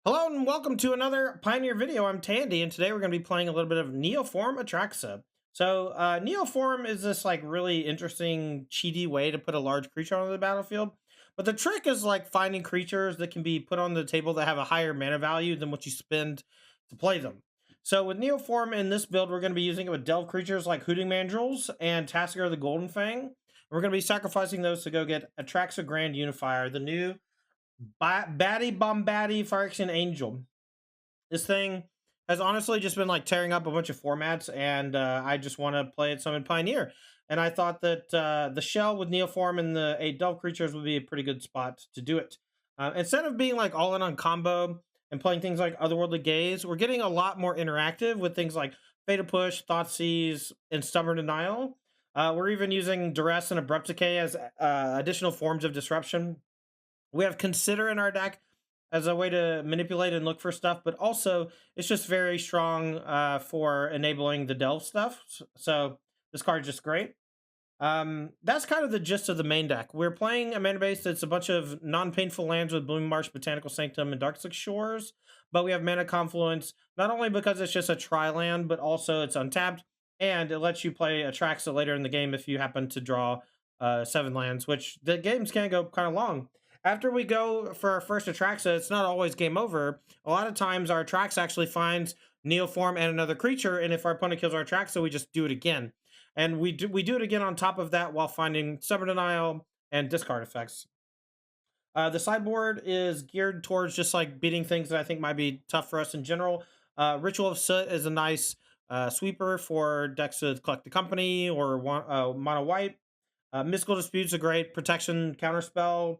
Hello and welcome to another Pioneer video. I'm Tandy, and today we're going to be playing a little bit of Neoform Atraxa. So, Neoform is this like really interesting, cheaty way to put a large creature onto the battlefield. But the trick is like finding creatures that can be put on the table that have a higher mana value than what you spend to play them. So, with Neoform in this build, we're going to be using it with delve creatures like Hooting Mandrills and Tasker the Golden Fang. We're going to be sacrificing those to go get Atraxa Grand Unifier, the new Batty Bombaddy Phyrexian Angel. This thing has honestly just been like tearing up a bunch of formats, and I just want to play it some in Pioneer. And I thought that the shell with Neoform and the 8 Delve creatures would be a pretty good spot to do it. Instead of being like all in on combo and playing things like Otherworldly Gaze, we're getting a lot more interactive with things like Fatal Push, Thoughtseize, and Stubborn Denial. We're even using Duress and Abrupt Decay as additional forms of disruption. We have Consider in our deck as a way to manipulate and look for stuff, but also it's just very strong for enabling the delve stuff. So this card's just great. That's kind of the gist of the main deck. We're playing a mana base that's a bunch of non-painful lands with Blooming Marsh, Botanical Sanctum, and Darkslick Shores, but we have Mana Confluence, not only because it's just a tri-land, but also it's untapped, and it lets you play Atraxa later in the game if you happen to draw 7 lands, which the games can go kind of long. After we go for our first Atraxa, it's not always game over. A lot of times our Atraxa actually finds Neoform and another creature, and if our opponent kills our Atraxa, we just do it again. And we do it again on top of that while finding Stubborn Denial and discard effects. The sideboard is geared towards just like beating things that I think might be tough for us in general. Ritual of Soot is a nice sweeper for decks to collect the company or mono white. Mystical Dispute's a great protection counterspell.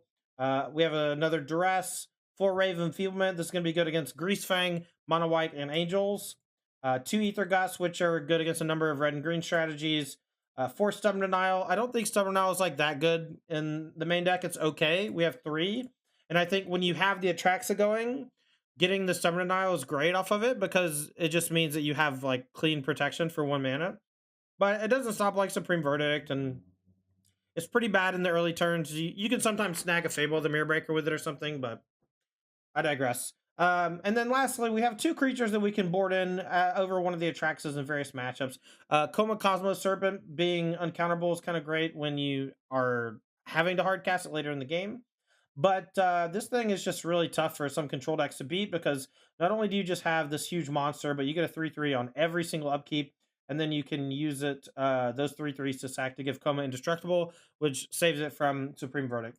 We have another Duress, 4 Rave Enfeeblement. This is going to be good against Greasefang, Mono White, and Angels. 2 Ether Gusts, which are good against a number of red and green strategies. 4 Stubborn Denial. I don't think Stubborn Denial is like that good in the main deck. It's okay. We have 3. And I think when you have the Atraxa going, getting the Stubborn Denial is great off of it because it just means that you have like clean protection for 1 mana. But it doesn't stop like Supreme Verdict, and it's pretty bad in the early turns. You can sometimes snag a Fable of the Mirror Breaker with it or something, but I digress. And then lastly, we have 2 creatures that we can board in over one of the Atraxas in various matchups. Coma Cosmos Serpent being uncounterable is kind of great when you are having to hardcast it later in the game. But this thing is just really tough for some control decks to beat because not only do you just have this huge monster, but you get a 3/3 on every single upkeep, and then you can use it, those 3/3s to sack to give Coma indestructible, which saves it from Supreme Verdict.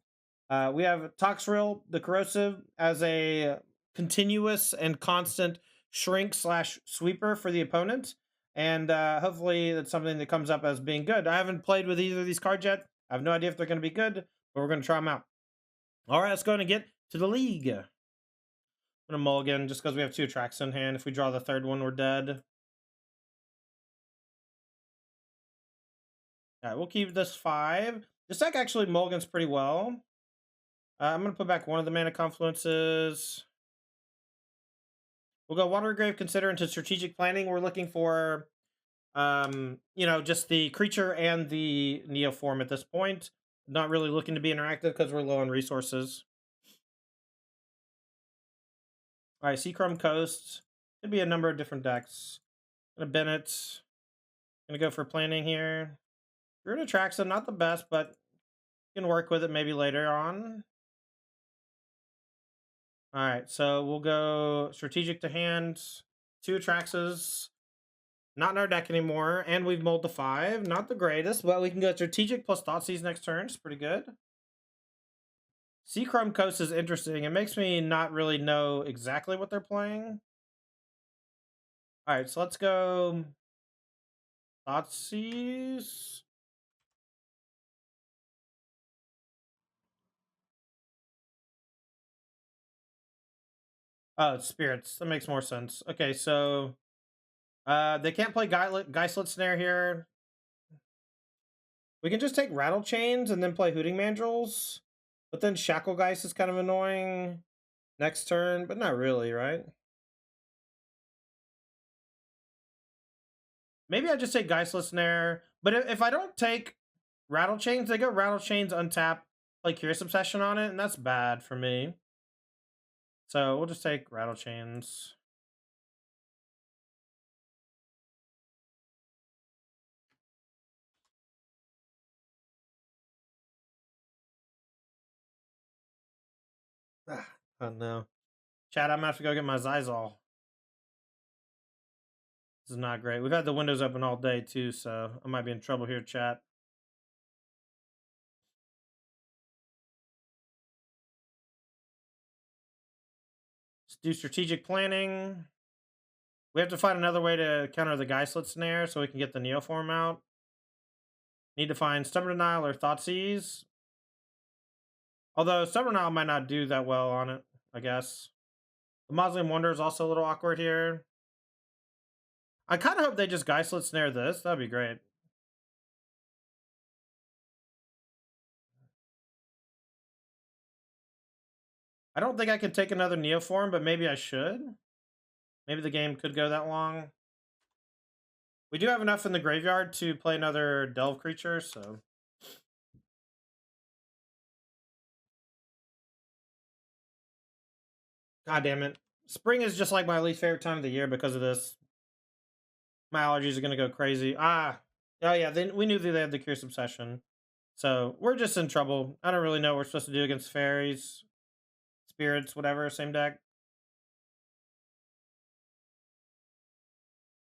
We have Toxrill, the Corrosive, as a continuous and constant shrink / sweeper for the opponent. And hopefully that's something that comes up as being good. I haven't played with either of these cards yet. I have no idea if they're going to be good, but we're going to try them out. All right, let's go and get to the league. I'm going to mulligan just because we have 2 Atraxa in hand. If we draw the 3rd one, we're dead. All right, we'll keep this 5. This deck actually mulligans pretty well. I'm going to put back one of the Mana Confluences. We'll go Watergrave Consider into Strategic Planning. We're looking for, just the creature and the Neoform at this point. Not really looking to be interactive because we're low on resources. All right, Seachrome Coast. Could be a number of different decks. Gonna Bennett. Gonna go for planning here. Druid Atraxa, not the best, but can work with it maybe later on. All right, so we'll go Strategic to hand. 2 Atraxas. Not in our deck anymore, and we've mulled to 5. Not the greatest, but we can go Strategic plus Thoughtseize next turn. It's pretty good. Seachrome Coast is interesting. It makes me not really know exactly what they're playing. All right, so let's go Thoughtseize. Oh, it's Spirits. That makes more sense. Okay, so they can't play Geistlet Snare here. We can just take Rattle Chains and then play Hooting Mandrills. But then Shacklegeist is kind of annoying next turn, but not really, right? Maybe I just take Geistlet Snare. But if I don't take Rattle Chains, they go Rattle Chains, untap, play Curious Obsession on it, and that's bad for me. So we'll just take Rattle Chains. Oh no. Chat, I'm gonna have to go get my Zizal. This is not great. We've had the windows open all day too, so I might be in trouble here, chat. Let's do strategic planning. We have to find another way to counter the Geistlet Snare so we can get the Neoform out. Need to find Stubborn Denial or Thoughtseize. Although Stubborn Denial might not do that well on it, I guess. The Mausoleum Wonder is also a little awkward here. I kind of hope they just Geistlet Snare this. That'd be great. I don't think I can take another Neoform, but maybe I should. Maybe the game could go that long. We do have enough in the graveyard to play another Delve creature, so... God damn it. Spring is just like my least favorite time of the year because of this. My allergies are going to go crazy. Oh yeah, we knew that they had the Curious Obsession. So we're just in trouble. I don't really know what we're supposed to do against fairies, spirits, whatever, same deck.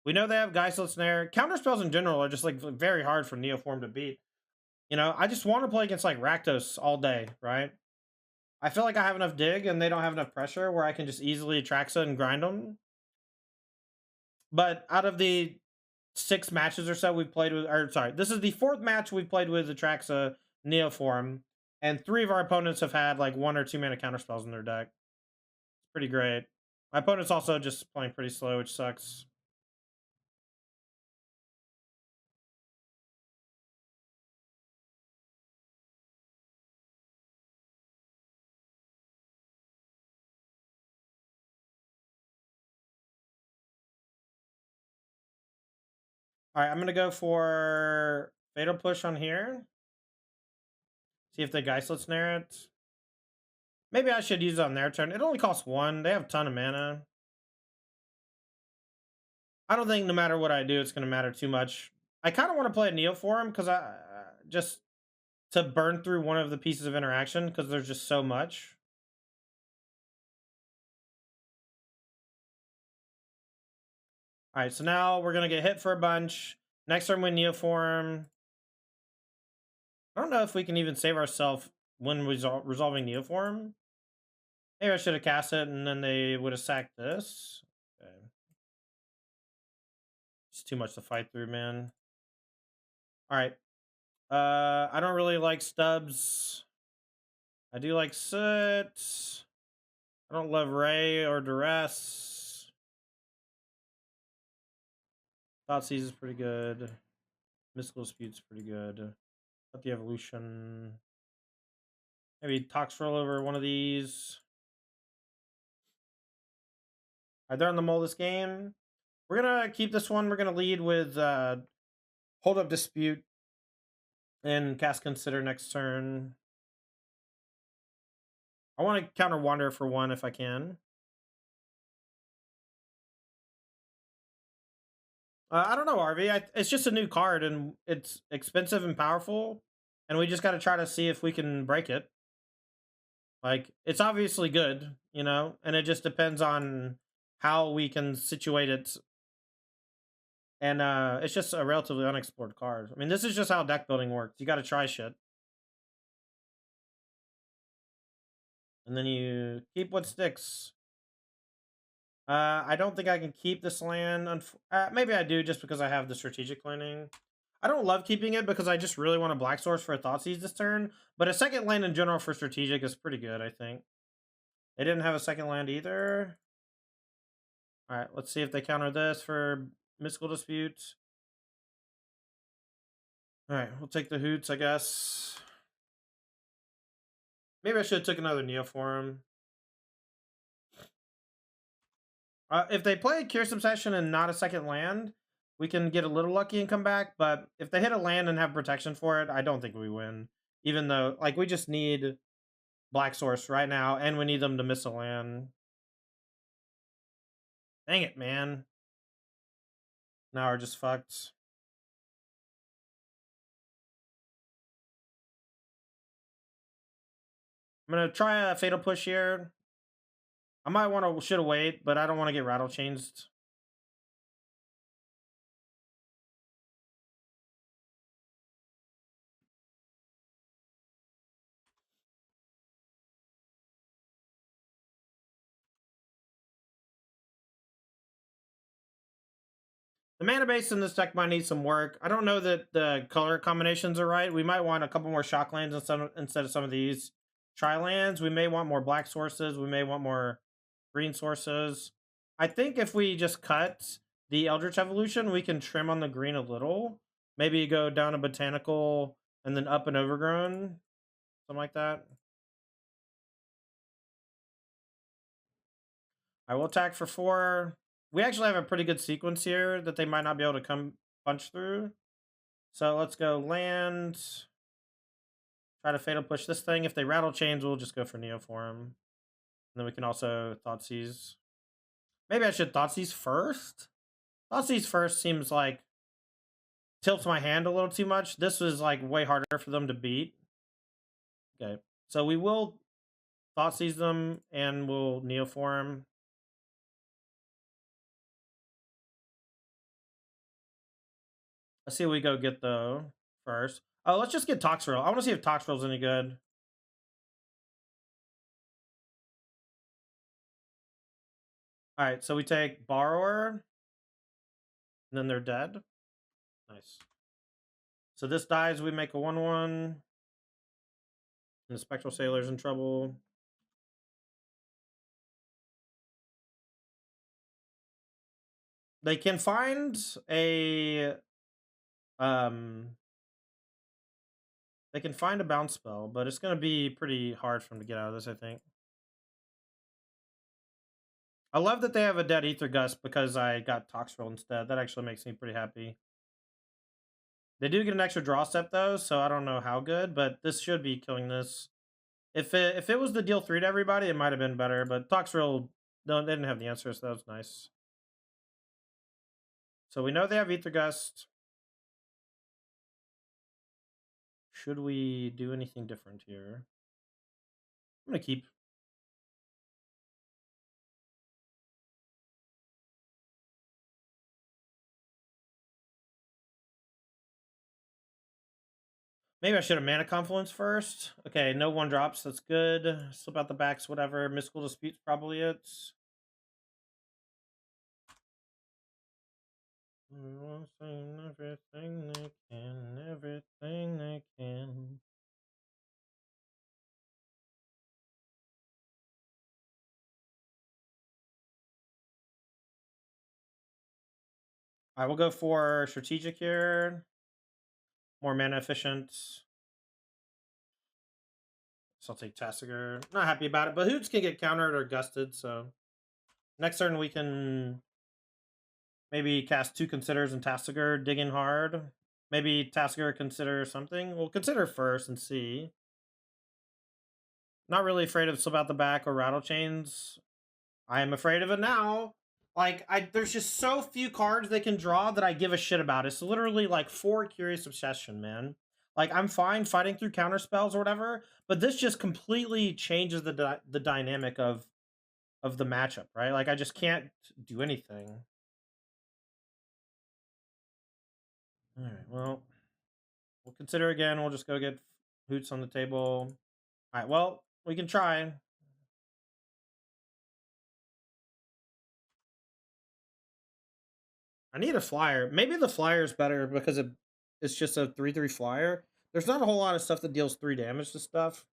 We know they have Geistlet Snare. Counterspells in general are just like very hard for Neoform to beat. You know, I just want to play against like Rakdos all day, right? I feel like I have enough dig and they don't have enough pressure where I can just easily Atraxa and grind them. But out of the 6 matches or so we've played with, or sorry, this is the 4th match we've played with Atraxa Neoform, and 3 of our opponents have had like 1 or 2 mana counterspells in their deck. It's pretty great. My opponent's also just playing pretty slow, which sucks. All right, I'm gonna go for Fatal Push on here. See if the Geistlet Snare it. Maybe I should use it on their turn. It only costs 1. They have a ton of mana. I don't think no matter what I do, it's going to matter too much. I kind of want to play a Neoform because I just to burn through one of the pieces of interaction because there's just so much. All right, so now we're going to get hit for a bunch. Next turn we Neoform. I don't know if we can even save ourselves when resolving Neoform. Maybe I should have cast it and then they would have sacked this. Okay. It's too much to fight through, man. All right. I don't really like Stubbs. I do like Soot. I don't love Ray or Duress. Thoughtseize is pretty good. Mystical Dispute's pretty good. But the Evolution. Maybe Tox Roll over one of these. Alright, they're on the mull this game. We're gonna keep this one. We're gonna lead with Hold Up Dispute and cast Consider next turn. I want to counter Wander for 1 if I can. I don't know, RV. It's just a new card, and it's expensive and powerful, and we just got to try to see if we can break it. Like, it's obviously good, you know, and it just depends on how we can situate it. And it's just a relatively unexplored card. I mean, this is just how deck building works. You got to try shit. And then you keep what sticks. I don't think I can keep this land. Maybe I do just because I have the strategic planning. I don't love keeping it because I just really want a black source for a Thoughtseize this turn. But a second land in general for strategic is pretty good, I think. They didn't have a second land either. All right, let's see if they counter this for Mystical Dispute. All right, we'll take the Hoots, I guess. Maybe I should have took another Neoform. If they play Curious Obsession and not a second land, we can get a little lucky and come back. But if they hit a land and have protection for it, I don't think we win. Even though, like, we just need Black Source right now, and we need them to miss a land. Dang it, man. Now we're just fucked. I'm gonna try a fatal push here. I might want to should wait, but I don't want to get rattle changed. The mana base in this deck might need some work. I don't know that the color combinations are right. We might want a couple more shock lands instead of some of these tri lands. We may want more black sources. We may want more green sources. I think if we just cut the Eldritch Evolution, we can trim on the green a little. Maybe go down a Botanical and then up an Overgrown. Something like that. I will attack for 4. We actually have a pretty good sequence here that they might not be able to come punch through. So let's go land. Try to fatal push this thing. If they rattle chains, we'll just go for Neoform. And then we can also Thoughtseize. Maybe I should Thoughtseize first? Thoughtseize first seems like tilts my hand a little too much. This was like way harder for them to beat. Okay, so we will Thoughtseize them and we'll Neoform. Let's see what we go get though first. Oh, let's just get Toxrill. I want to see if Toxrill's any good. All right, so we take Borrower, and then they're dead. Nice. So this dies, we make a 1/1. And the Spectral Sailor's in trouble. They can find a they can find a bounce spell, but it's gonna be pretty hard for them to get out of this, I think. I love that they have a dead Ether Gust because I got Toxrill instead. That actually makes me pretty happy. They do get an extra draw step though, so I don't know how good, but this should be killing this. If it was the deal 3 to everybody, it might have been better, but Toxrill, they didn't have the answer, so that was nice. So we know they have Ether Gust. Should we do anything different here? I'm gonna keep. Maybe I should have Mana Confluence first. Okay, no 1-drops. That's good. Slip out the backs, whatever. Mystical Dispute's probably it. Everything they can, everything they can. I will go for Strategic here. More mana efficient. So I'll take Tassiger. Not happy about it, but Hoots can get countered or gusted, so next turn we can maybe cast 2 Considers and Tassiger, dig in hard. Maybe Tassiger consider something. We'll consider first and see. Not really afraid of Slip Out the Back or Rattle Chains. I am afraid of it now. Like, there's just so few cards they can draw that I give a shit about. It's literally like 4 Curious Obsession, man. Like, I'm fine fighting through counter spells or whatever, but this just completely changes the dynamic of the matchup, right? Like, I just can't do anything. All right, well, we'll consider again. We'll just go get Hoots on the table. All right, well, we can try. I need a flyer. Maybe the flyer is better because it's just a 3/3 flyer. There's not a whole lot of stuff that deals 3 damage to stuff.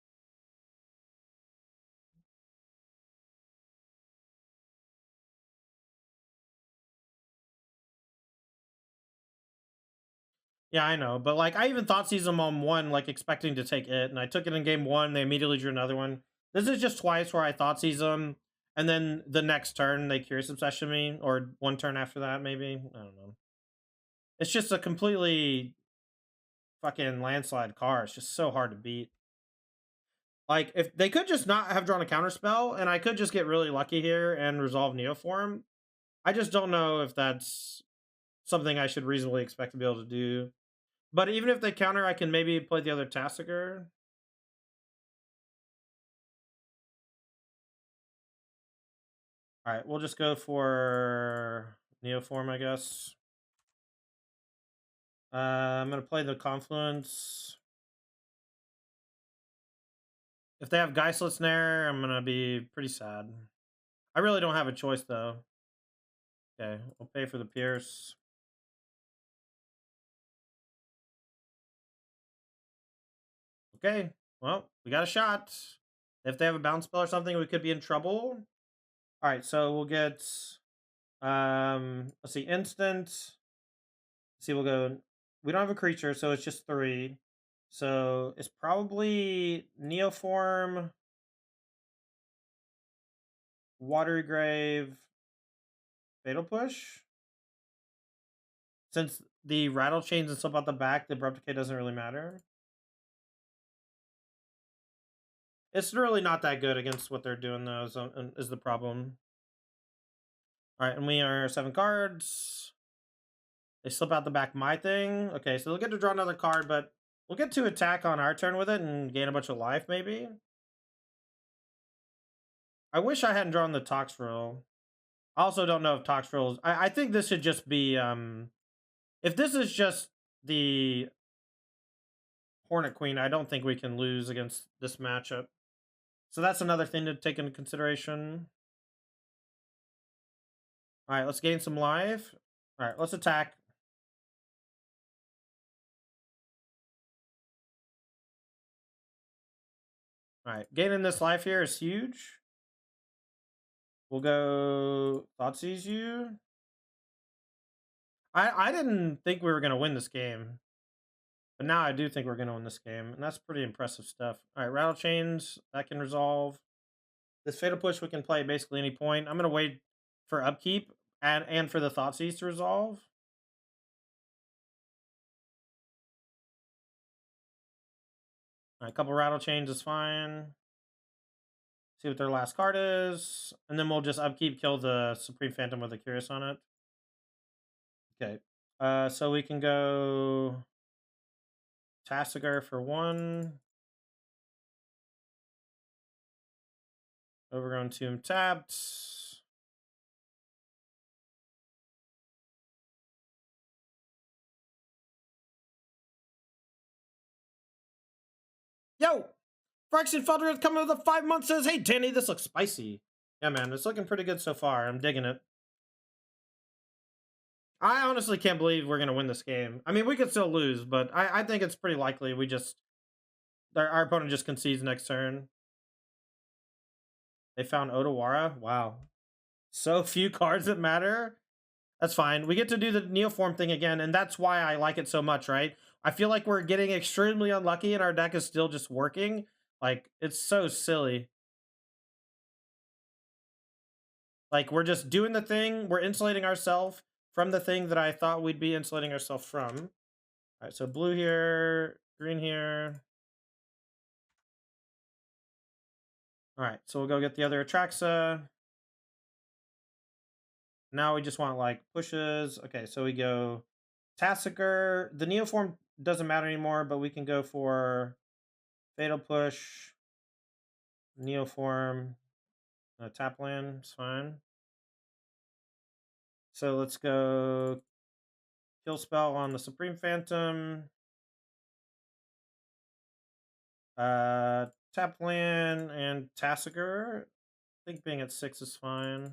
Yeah, I know, but like I even Thoughtseize them on 1, like expecting to take it, and I took it in game 1. They immediately drew another one. This is just twice where I Thoughtseize them, and then the next turn they Curious Obsession me, or 1 turn after that, maybe. I don't know. It's just a completely fucking landslide car. It's just so hard to beat. Like, if they could just not have drawn a counter spell, and I could just get really lucky here and resolve Neoform, I just don't know if that's something I should reasonably expect to be able to do. But even if they counter, I can maybe play the other Tassiger. All right, we'll just go for Neoform, I guess. I'm going to play the Confluence. If they have Geistlet Snare, I'm going to be pretty sad. I really don't have a choice, though. Okay, we'll pay for the Pierce. Okay, well, we got a shot. If they have a bounce spell or something, we could be in trouble. All right, so we'll get, let's see, instant. Let's see, we'll go, we don't have a creature, so it's just 3. So it's probably Neoform, Watery Grave, Fatal Push. Since the Rattle Chains and Slip out the back, the Abrupt Decay doesn't really matter. It's really not that good against what they're doing, though, is the problem. All right, and we are 7 cards. They slip out the back my thing. Okay, so they'll get to draw another card, but we'll get to attack on our turn with it and gain a bunch of life, maybe. I wish I hadn't drawn the Toxrill. I also don't know if Toxrill is... I think this should just be... if this is just the Hornet Queen, I don't think we can lose against this matchup. So that's another thing to take into consideration. All right, let's gain some life. All right, let's attack. All right, gaining this life here is huge. We'll go Thoughtseize you. I didn't think we were going to win this game. But now I do think we're going to win this game. And that's pretty impressive stuff. All right, Rattle Chains, that can resolve. This Fatal Push we can play at basically any point. I'm going to wait for upkeep and for the Thoughtseize to resolve. All right, a couple Rattle Chains is fine. See what their last card is. And then we'll just upkeep, kill the Supreme Phantom with a Curious on it. Okay. So we can go Tassiger for 1. Overgrown Tomb tapped. Yo! Fraction Felder coming with a 5 month says, hey, Danny, this looks spicy. Yeah, man, it's looking pretty good so far. I'm digging it. I honestly can't believe we're going to win this game. I mean, we could still lose, but I think it's pretty likely we just... Our opponent just concedes next turn. They found Odawara? Wow. So few cards that matter. That's fine. We get to do the Neoform thing again, and that's why I like it so much, right? I feel like we're getting extremely unlucky, and our deck is still just working. Like, it's so silly. Like, we're just doing the thing. We're insulating ourselves from the thing that I thought we'd be insulating ourselves from. All right, so blue here, green here. All right, so we'll go get the other Atraxa. Now we just want, like, pushes. Okay, so we go Tassiger. The Neoform doesn't matter anymore, but we can go for Fatal Push, Neoform, tap land. It's fine. So let's go kill spell on the Supreme Phantom. Tap land and Tassiger. I think being at 6 is fine.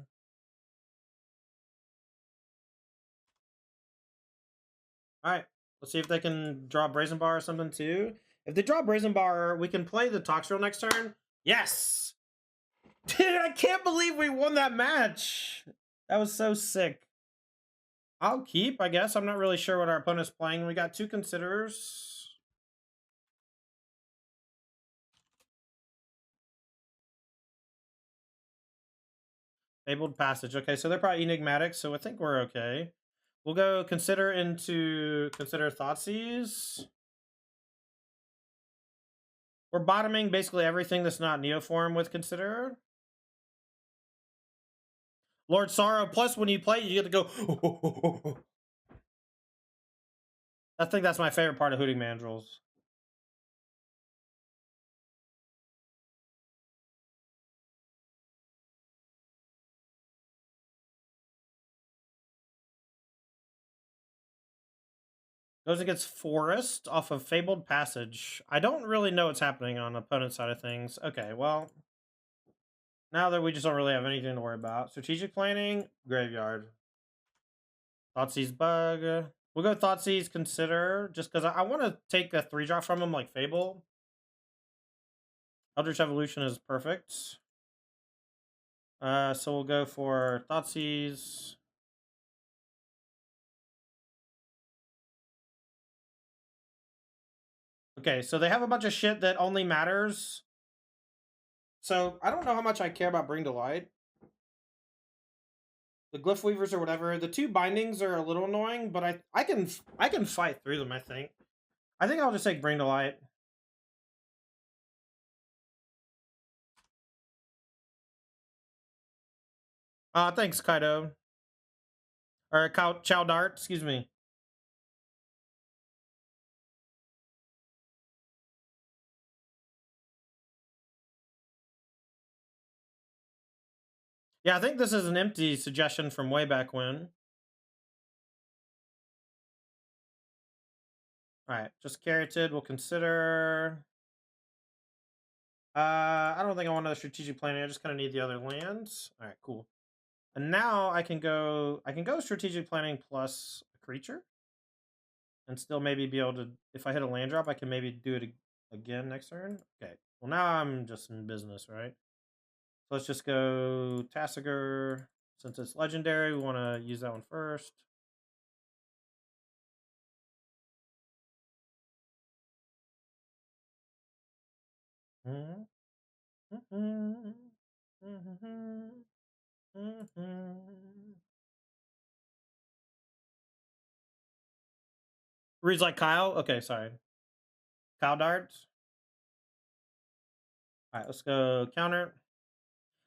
Alright, let's see if they can draw Brazen Bar or something too. If they draw Brazen Bar, we can play the Toxrill next turn. Yes! Dude, I can't believe we won that match! That was so sick. I'll keep, I guess. I'm not really sure what our opponent's playing. We got 2 Considerers. Fabled Passage. Okay, so they're probably enigmatic, so I think we're okay. We'll go Consider into Consider Thoughtseize. We're bottoming basically everything that's not Neoform with Consider. Lord Sorrow. Plus, when you play, you get to go. I think that's my favorite part of Hooting Mandrills. Goes against Forest off of Fabled Passage. I don't really know what's happening on the opponent's side of things. Okay, well, now that we just don't really have anything to worry about. Strategic Planning, Graveyard. Thoughtseize Bug. We'll go Thoughtseize Consider, just because I want to take a 3-drop from him like Fable. Eldritch Evolution is perfect. So we'll go for Thoughtseize. Okay, so they have a bunch of shit that only matters. So I don't know how much I care about Bring to Light. The Glyph Weavers or whatever. The 2 bindings are a little annoying, but I can fight through them. I think I'll just take Bring to Light. Thanks, Kaido. Or Chow Dart, excuse me. Yeah, I think this is an empty suggestion from way back when. Alright, just Carroted, we'll consider. I don't think I want another strategic planning, I just kinda need the other lands. Alright, cool. And now I can go strategic planning plus a creature. And still maybe be able to, if I hit a land drop, I can maybe do it again next turn. Okay. Well, now I'm just in business, right? So let's just go Tassiger. Since it's legendary, we want to use that one first. Reads like Kyle. Okay, sorry. Kyle darts. All right, let's go counter.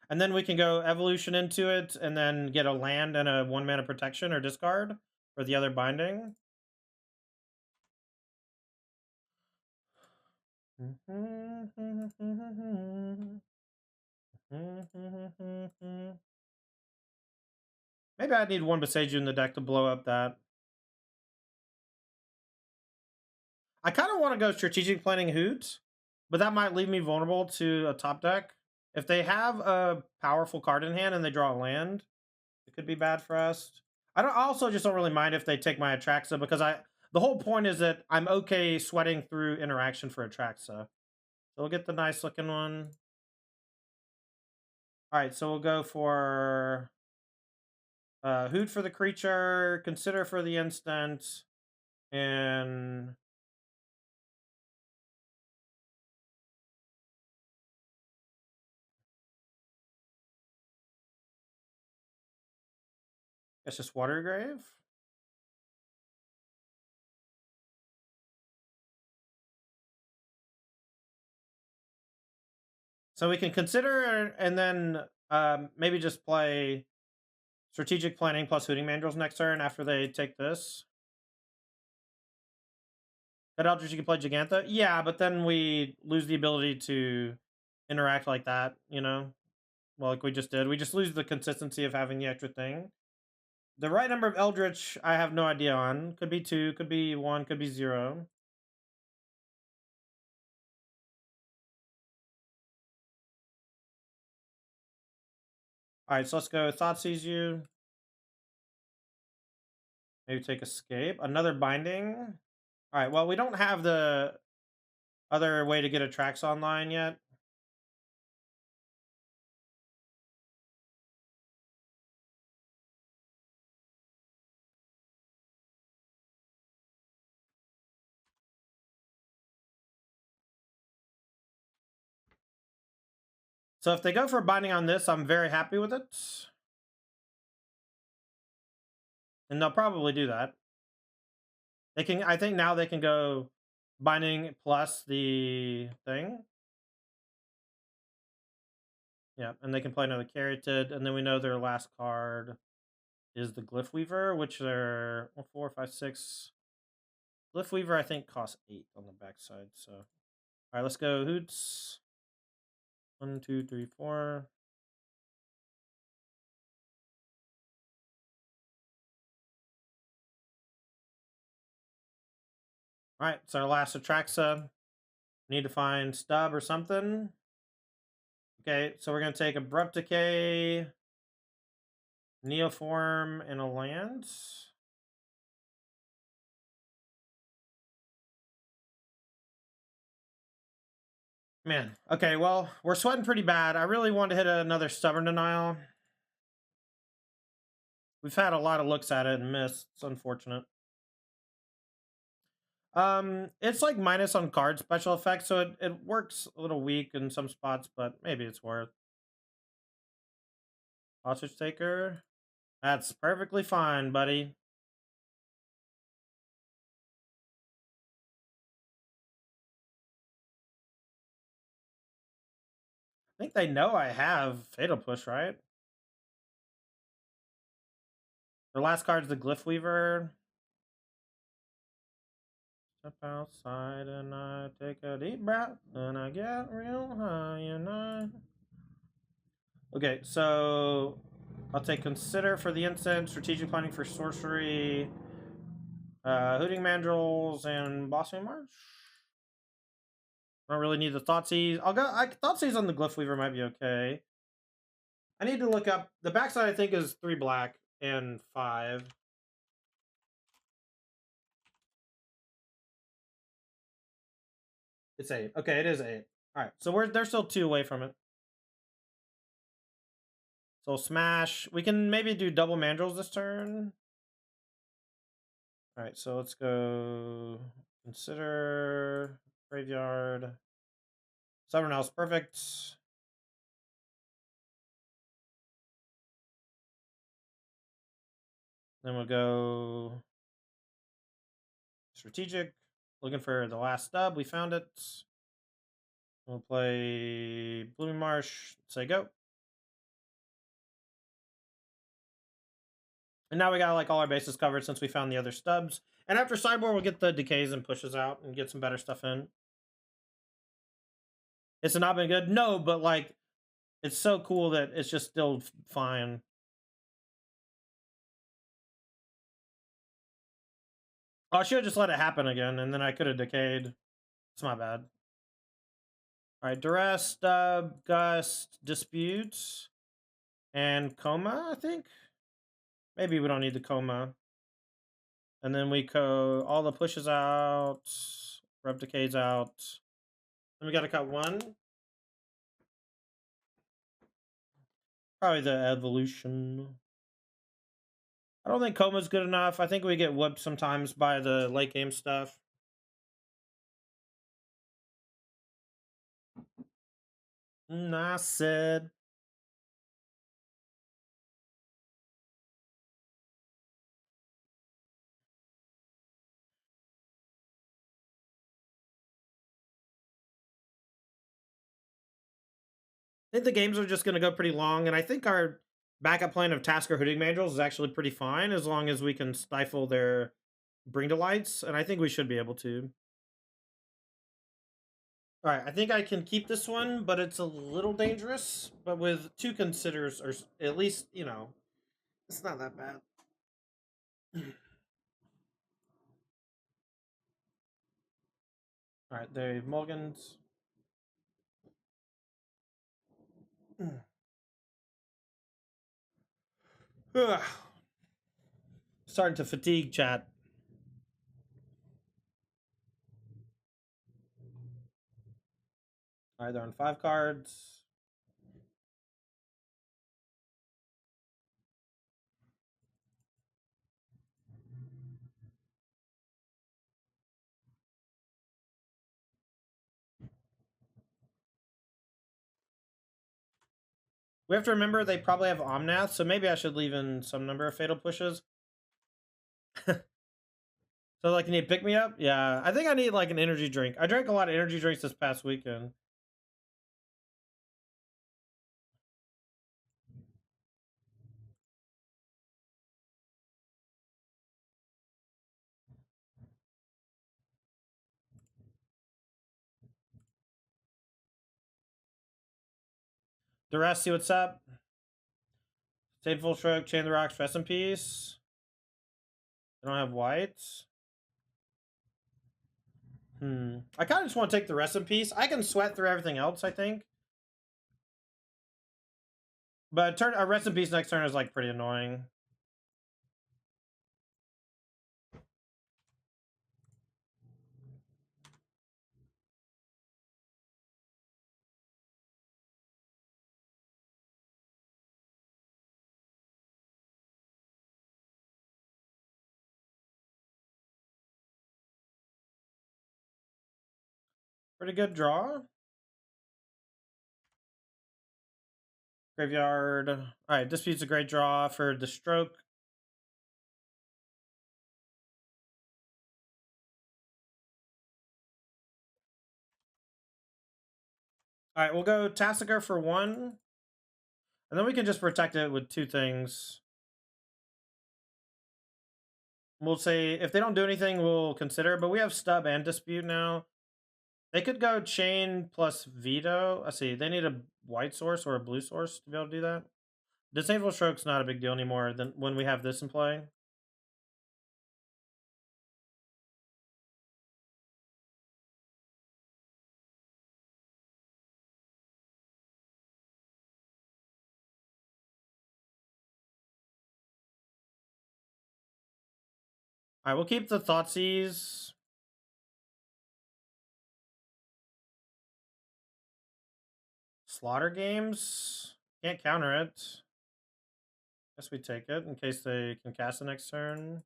And then we can go evolution into it and then get a land and a 1 mana protection or discard for the other binding. Maybe I need 1 Boseiju in the deck to blow up that. I kind of want to go strategic planning Hoot, but that might leave me vulnerable to a top deck. If they have a powerful card in hand and they draw a land, it could be bad for us. I also just don't really mind if they take my Atraxa, because the whole point is that I'm okay sweating through interaction for Atraxa. So we'll get the nice looking one. All right, so we'll go for Hoot for the creature, Consider for the instant, and it's just Watergrave. So we can consider and then maybe just play strategic planning plus Hooting Mandrills next turn after they take this. That Eldritch you can play Gigantha? Yeah, but then we lose the ability to interact like that, you know? Well, like we just did. We just lose the consistency of having the extra thing. The right number of Eldritch, I have no idea on. Could be 2, could be 1, could be 0. Alright, so let's go Thoughtseize you. Maybe take Escape. Another Binding. Alright, well, we don't have the other way to get Atraxa online yet. So if they go for a binding on this, I'm very happy with it. And they'll probably do that. They can, I think now they can go binding plus the thing. Yeah, and they can play another Carroted, and then we know their last card is the Glyph Weaver, which are 4, 5, 6. Glyph Weaver, I think, costs 8 on the backside. So, all right, let's go Hoots. 1, 2, 3, 4. All right, so our last Atraxa. Need to find Stub or something. Okay, so we're gonna take Abrupt Decay, Neoform, and a land. Man, okay, well, we're sweating pretty bad. I really want to hit another Stubborn Denial. We've had a lot of looks at it and missed. It's unfortunate. It's like minus on card special effects, so it works a little weak in some spots, but maybe it's worth. Hostage Taker. That's perfectly fine, buddy. I think they know I have Fatal Push, right? Their last card's the Glyph Weaver. Step outside and I take a deep breath and I get real high and I... Okay, so I'll take Consider for the instant, Strategic Planning for sorcery, Hooting Mandrills, and Bossing March. I don't really need the Thoughtseize. Thoughtseize on the Glyph Weaver might be okay. I need to look up the backside. I think is 3 black and 5. It's 8. Okay, it is 8. All right, so they're still 2 away from it. So smash. We can maybe do double mandrills this turn. All right, so let's go Consider Graveyard. Sovereign House, perfect. Then we'll go Strategic. Looking for the last stub. We found it. We'll play Blooming Marsh. Say go. And now we got like all our bases covered since we found the other stubs. And after sideboard, we'll get the decays and pushes out and get some better stuff in. It's not been good? No, but like, it's so cool that it's just still fine. Oh, I should have just let it happen again, and then I could have decayed. It's my bad. All right, Duress, Stub, Gust, Dispute, and Coma, I think. Maybe we don't need the Coma. And then we go all the pushes out, rub decays out. Then we got to cut 1. Probably the Evolution. I don't think Coma's good enough. I think we get whooped sometimes by the late game stuff. I said. I think the games are just going to go pretty long, and I think our backup plan of Tasker Hooting Mandrills is actually pretty fine as long as we can stifle their Bring to Lights, and I think we should be able to. All right, I think I can keep this one, but it's a little dangerous. But with 2 Considers, or at least, you know, it's not that bad. All right, Dave Mulligans. Starting to fatigue, chat. All right, they're on 5 cards. We have to remember they probably have Omnath, so maybe I should leave in some number of Fatal Pushes. So, like, you need pick me up? Yeah, I think I need, like, an energy drink. I drank a lot of energy drinks this past weekend. The rest, see what's up. Stayed full stroke, chain the rocks, rest in peace. I don't have whites. I kind of just want to take the rest in peace. I can sweat through everything else, I think. But a rest in peace next turn is like pretty annoying. Pretty good draw. Graveyard. All right, Dispute's a great draw for the stroke. All right, we'll go Tassiger for 1. And then we can just protect it with 2 things. We'll say, if they don't do anything, we'll consider. But we have Stub and Dispute now. They could go Chain plus Veto. Let's see, they need a white source or a blue source to be able to do that. Disable Stroke's not a big deal anymore than when we have this in play. All right, we'll keep the Thoughtseize. Slaughter Games. Can't counter it. Guess we take it in case they can cast the next turn.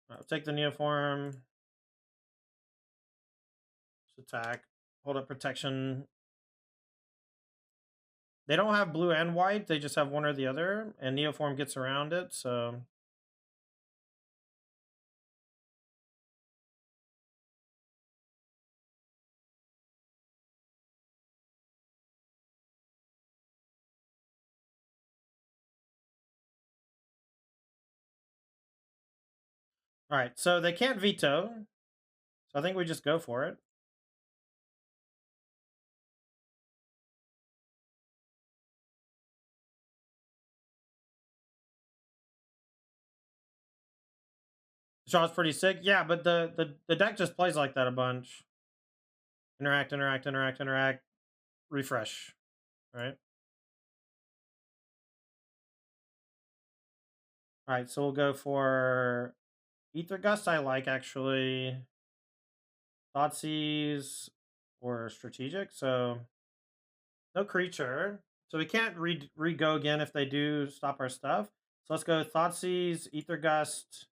I'll take the Neoform. Just attack. Hold up protection. They don't have blue and white. They just have one or the other. And Neoform gets around it, so... All right, so they can't veto. So I think we just go for it. Draw's pretty sick. Yeah, but the deck just plays like that a bunch. Interact, interact, interact, interact. Refresh. All right. All right, so we'll go for Ether Gust. I like, actually. Thoughtseize or Strategic. So no creature. So we can't re-go again if they do stop our stuff. So let's go Thoughtseize, Ether Gust,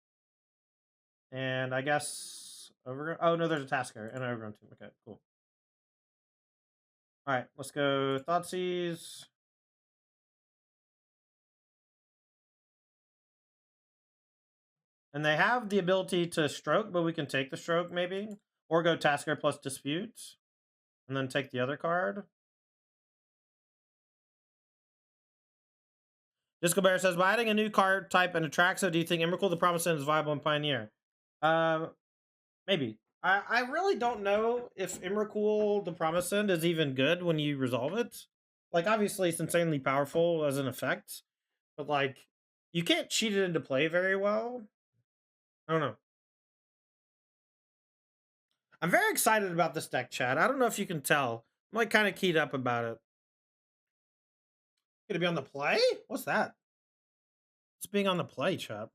and I guess Overgrown. Oh, no, there's a Tasker and an Overgrown Tomb. Okay, cool. All right, let's go Thoughtseize. And they have the ability to stroke, but we can take the stroke maybe. Or go Tasker plus Dispute. And then take the other card. Disco Bear says, by adding a new card type and Atraxa, do you think Emrakul the Promised Land is viable in Pioneer? Maybe. I really don't know if Emrakul the Promised Land is even good when you resolve it. Like, obviously, it's insanely powerful as an effect. But, like, you can't cheat it into play very well. I don't know. I'm very excited about this deck, Chad. I don't know if you can tell. I'm, like, kind of keyed up about it. Gonna be on the play? What's that? It's being on the play, Chad.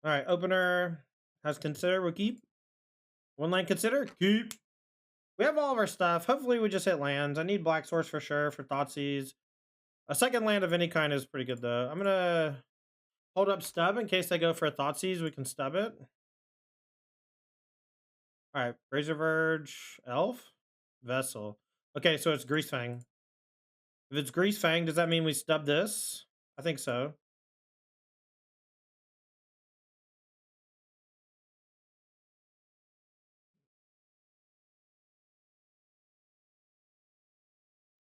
All right, opener has consider. We'll keep. One land consider. Keep. We have all of our stuff. Hopefully we just hit lands. I need Black Source for sure for Thoughtseize. A second land of any kind is pretty good, though. I'm going to hold up Stub in case they go for a Thoughtseize. We can stub it. All right, Razor Verge, Elf, Vessel. Okay, so it's Greasefang. If it's Greasefang, does that mean we stub this? I think so.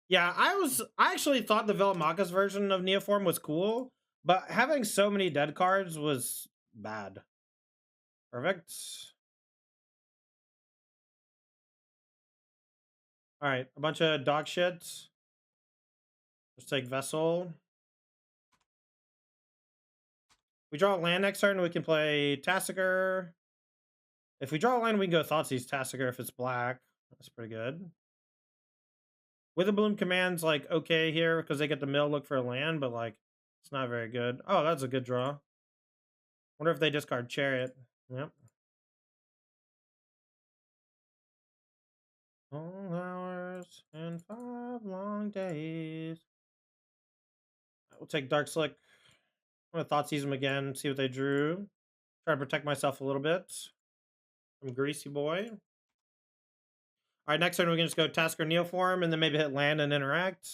Yeah, I actually thought the Velomachus version of Neoform was cool, but having so many dead cards was bad. Perfect. All right, a bunch of dog shit. Let's take Vessel. We draw a land next turn, we can play Tassiger. If we draw a land, we can go Thoughtseize Tassiger if it's black. That's pretty good. Witherbloom Command's like okay here because they get the mill look for a land, but like it's not very good. Oh, that's a good draw. Wonder if they discard Chariot. Yep. Long hours and 5 long days. We'll take Dark Slick. I'm gonna Thoughtseize them again, see what they drew. Try to protect myself a little bit from Greasy Boy. All right, next turn we can just go Tasker Neoform and then maybe hit land and interact.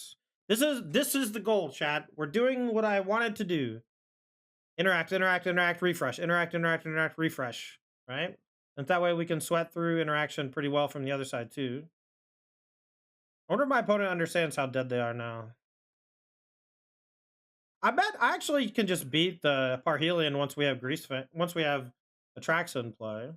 This is the goal, chat. We're doing what I wanted to do. Interact, interact, interact, refresh. Interact, interact, interact, refresh. Right? And that way we can sweat through interaction pretty well from the other side too. I wonder if my opponent understands how dead they are now. I bet I actually can just beat the Parhelion once we have once we have Atraxa in play.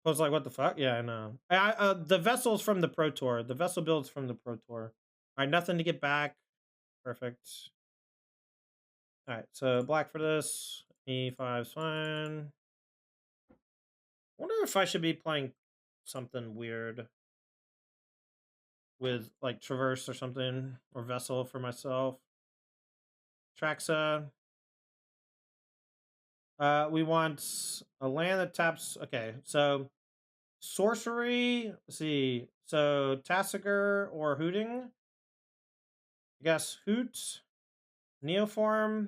I was like, what the fuck? Yeah, I know. The Vessel's from the Pro Tour. The Vessel build's from the Pro Tour. All right, nothing to get back. Perfect. All right, so black for this. E5's fine. Wonder if I should be playing something weird with like Traverse or something, or Vessel for myself. Traxa. We want a land that taps. Okay, so sorcery. Let's see. So Tassiger or Hooting. I guess Hoot. Neoform.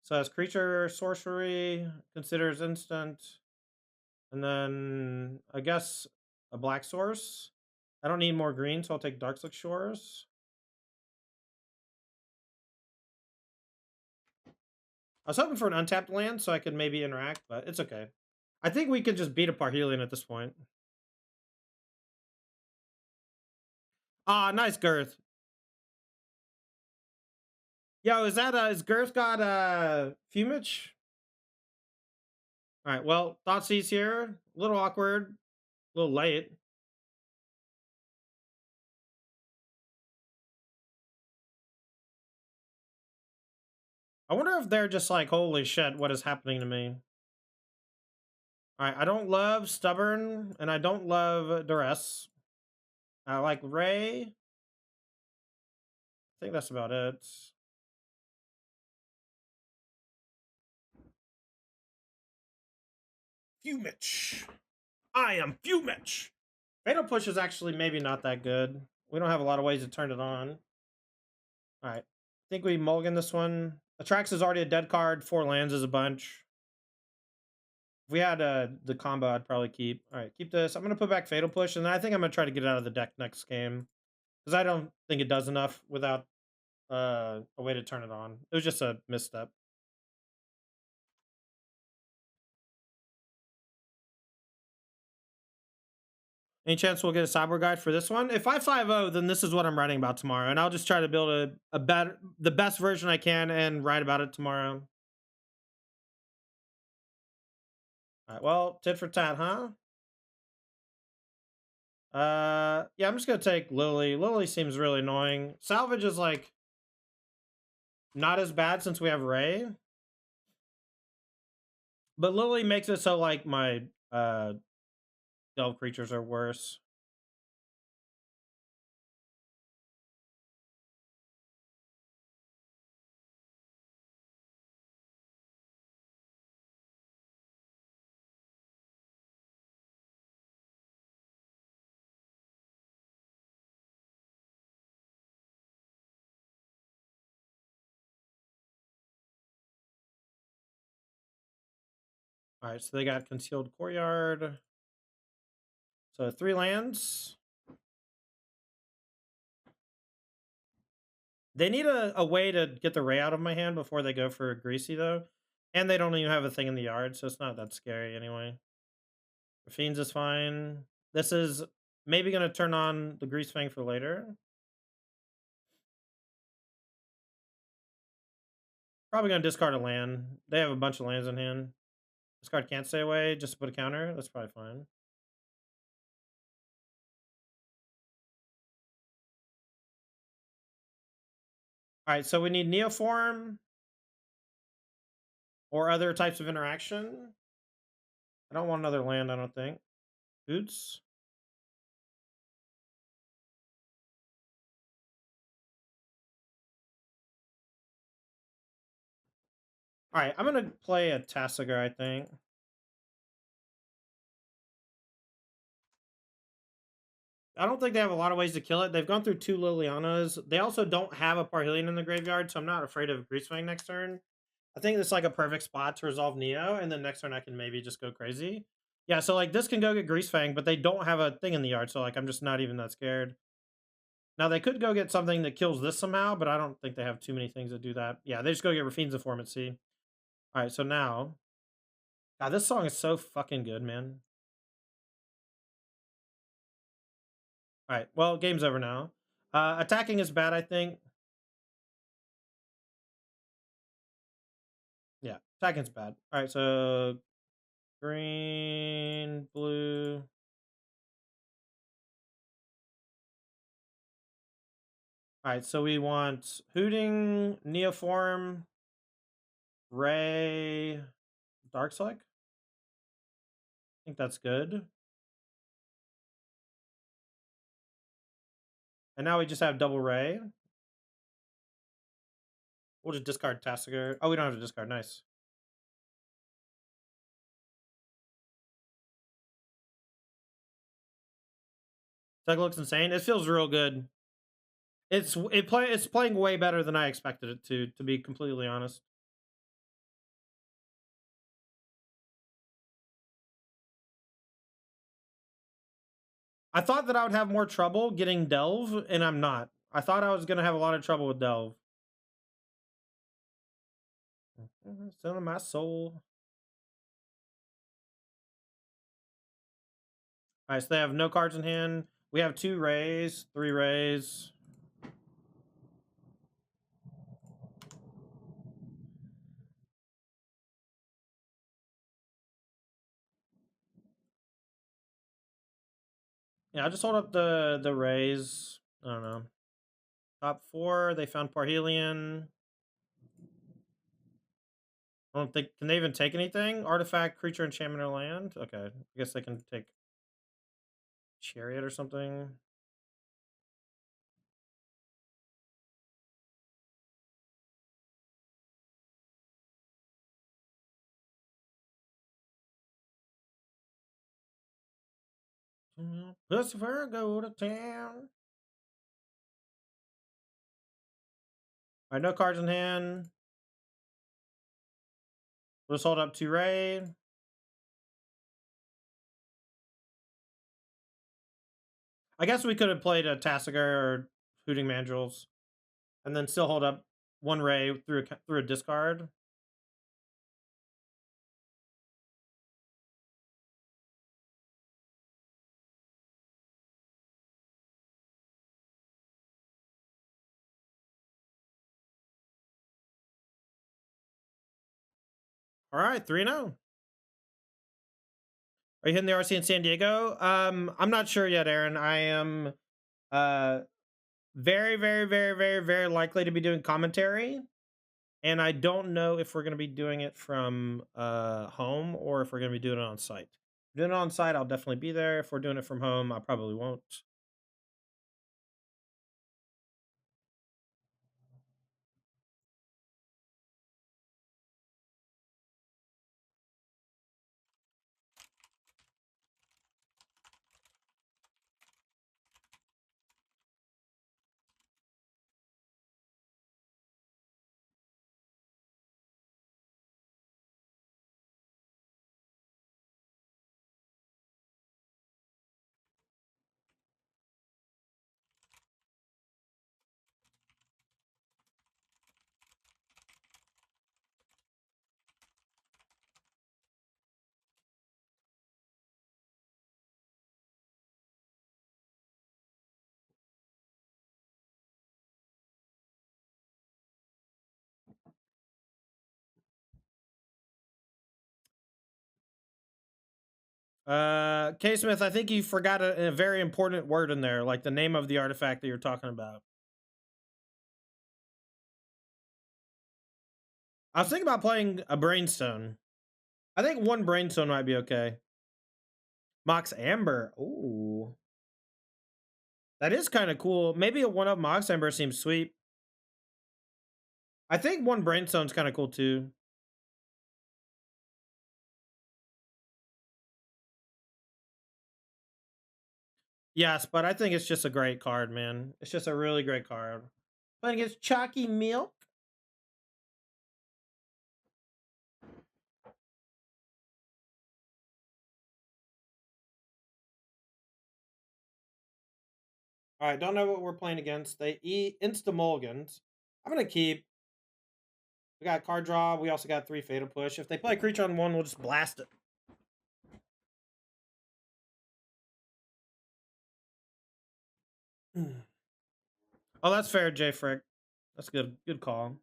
So as creature sorcery, considers instant. And then I guess a black source. I don't need more green, so I'll take Darkslick Shores. I was hoping for an untapped land so I could maybe interact, but it's okay. I think we could just beat a Parhelion at this point. Ah, nice Girth. Yo, is that is Girth got Fumage? All right, well, Thoughtseize here. A little awkward, a little late. I wonder if they're just like, holy shit, what is happening to me? All right, I don't love Stubborn, and I don't love Duress. I like Ray. I think that's about it. Fumage. I am Fumage. Fatal Push is actually maybe not that good. We don't have a lot of ways to turn it on. All right. I think we mulligan this one. Atraxa is already a dead card. 4 lands is a bunch. If we had the combo, I'd probably keep. All right, keep this. I'm going to put back Fatal Push, and I think I'm going to try to get it out of the deck next game. Because I don't think it does enough without a way to turn it on. It was just a misstep. Any chance we'll get a cyber guide for this one? If I 5-0, then this is what I'm writing about tomorrow, and I'll just try to build the best version I can and write about it tomorrow. All right, well, tit for tat, huh? Yeah, I'm just gonna take Lily. Lily seems really annoying. Salvage is like not as bad since we have Ray, but Lily makes it so like my delve creatures are worse. All right, so they got Concealed Courtyard. So 3 lands. They need a way to get the Ray out of my hand before they go for Greasy, though. And they don't even have a thing in the yard, so it's not that scary anyway. Fiends is fine. This is maybe going to turn on the Grease Fang for later. Probably going to discard a land. They have a bunch of lands in hand. This card can't stay away just to put a counter. That's probably fine. All right, so we need Neoform or other types of interaction. I don't want another land, I don't think. Boots. All right, I'm going to play a Tassiger, I think. I don't think they have a lot of ways to kill it. They've gone through 2 Lilianas. They also don't have a Parhelion in the graveyard, so I'm not afraid of Greasefang next turn. I think it's like a perfect spot to resolve Neo, and then next turn I can maybe just go crazy. Yeah, so like this can go get Greasefang, but they don't have a thing in the yard, so like I'm just not even that scared. Now they could go get something that kills this somehow, but I don't think they have too many things that do that. Yeah, they just go get Rafine's Informant, see? Alright, so now... God, this song is so fucking good, man. Alright, well, game's over now. Attacking is bad, I think. Yeah, attacking's bad. Alright, so... Green, blue... Alright, so we want Hooting, Neoform, Ray, Darkselect. I think that's good. And now we just have double Ray. We'll just discard Tassiger. Oh, we don't have to discard. Nice. Tug looks insane. It feels real good. It's playing way better than I expected it to be completely honest. I thought that I would have more trouble getting Delve, and I'm not. I thought I was gonna have a lot of trouble with Delve. Selling my soul. All right, so they have no cards in hand. We have 2 Rays, 3 Rays. Yeah, I just hold up the Rays. I don't know. Top 4. They found Parhelion. I don't think... Can they even take anything? Artifact, creature, enchantment, or land? Okay, I guess they can take Chariot or something. Lucifer, go to town. All right, no cards in hand. We'll just hold up 2 Ray. I guess we could have played a Tassiger or Hooting Mandrills, and then still hold up 1 Ray through a discard. All right, 3-0. Are you hitting the RC in San Diego? I'm not sure yet, Aaron. I am very, very, very, very, very likely to be doing commentary. And I don't know if we're going to be doing it from home or if we're going to be doing it on site. If we're doing it on site, I'll definitely be there. If we're doing it from home, I probably won't. K Smith, I think you forgot a very important word in there, like the name of the artifact that you're talking about. I was thinking about playing a Brainstone. I think one Brainstone might be okay. Mox Amber. Ooh. That is kind of cool. Maybe a one-up Mox Amber seems sweet. I think one Brainstone's kind of cool too. Yes, but I think it's just a great card, man. It's just a really great card. Playing against Chalky Milk. All right, don't know what we're playing against. They eat Insta Mulligans. I'm gonna keep. We got card draw. We also got 3 Fatal Push. If they play a creature on 1, we'll just blast it. Oh, that's fair, Jay Frick. That's good. Good call.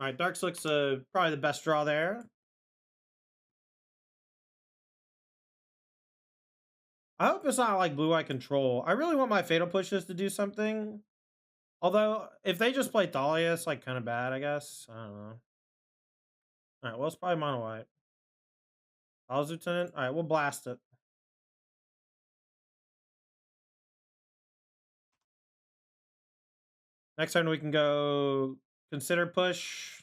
All right, Dark Slick's probably the best draw there. I hope it's not like Blue Eye Control. I really want my Fatal Pushes to do something. Although, if they just play Thalia, it's like kind of bad, I guess. I don't know. All right, well, it's probably Mono White. Thalia's Lieutenant. All right, we'll blast it. Next turn, we can go Consider Push.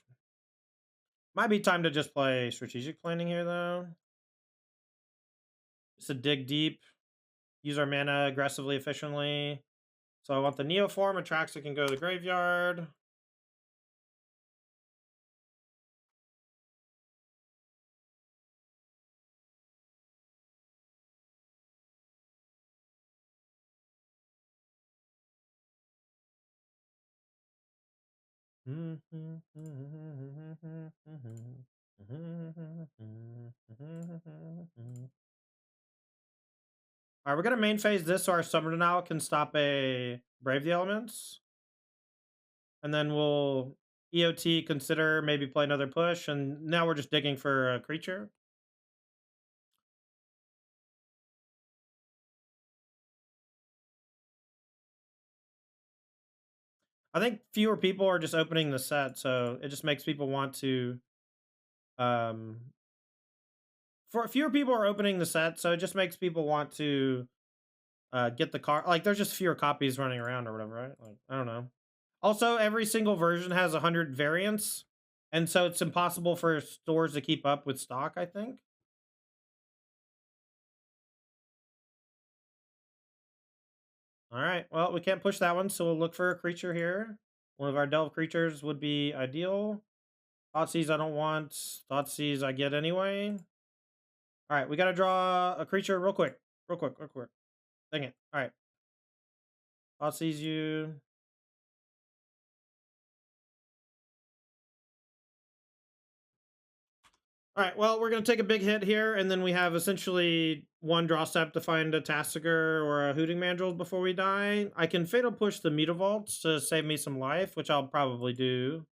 Might be time to just play Strategic Planning here, though. Just to dig deep. Use our mana aggressively, efficiently. So I want the Neoform. Atraxa can go to the graveyard. All right, we're gonna main phase this so our Summoner now can stop a Brave the Elements. And then we'll EOT, consider, maybe play another push, and now we're just digging for a creature. I think fewer people are just opening the set, so it just makes people want to for fewer people are opening the set, so it just makes people want to get the car. Like there's just fewer copies running around or whatever, right? Like I don't know. Also, every single version has 100 variants, and so it's impossible for stores to keep up with stock, I think. All right, well, we can't push that one, so we'll look for a creature here. One of our delve creatures would be ideal. Thoughtseize I don't want. Thoughtseize I get anyway. All right, we got to draw a creature real quick. Real quick, real quick. Dang it. All right. Thoughtseize you. All right, well, we're going to take a big hit here, and then we have essentially one draw step to find a Tassiger or a Hooting Mandrill before we die. I can Fatal Push the Mutavaults to save me some life, which I'll probably do.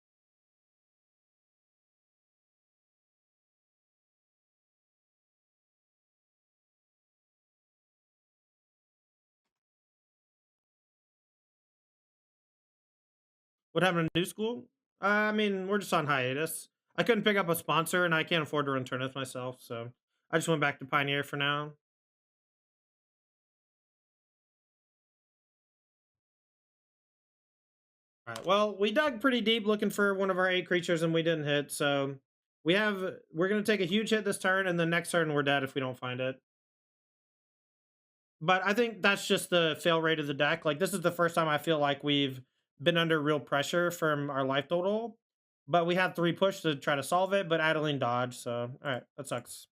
What happened to New School? I mean, we're just on hiatus. I couldn't pick up a sponsor, and I can't afford to run tournaments myself, so I just went back to Pioneer for now. All right. Well, we dug pretty deep looking for one of our 8 creatures, and we didn't hit. So we're gonna take a huge hit this turn, and the next turn we're dead if we don't find it. But I think that's just the fail rate of the deck. Like this is the first time I feel like we've been under real pressure from our life total. But we had 3 push to try to solve it, but Adeline dodged. So all right, that sucks.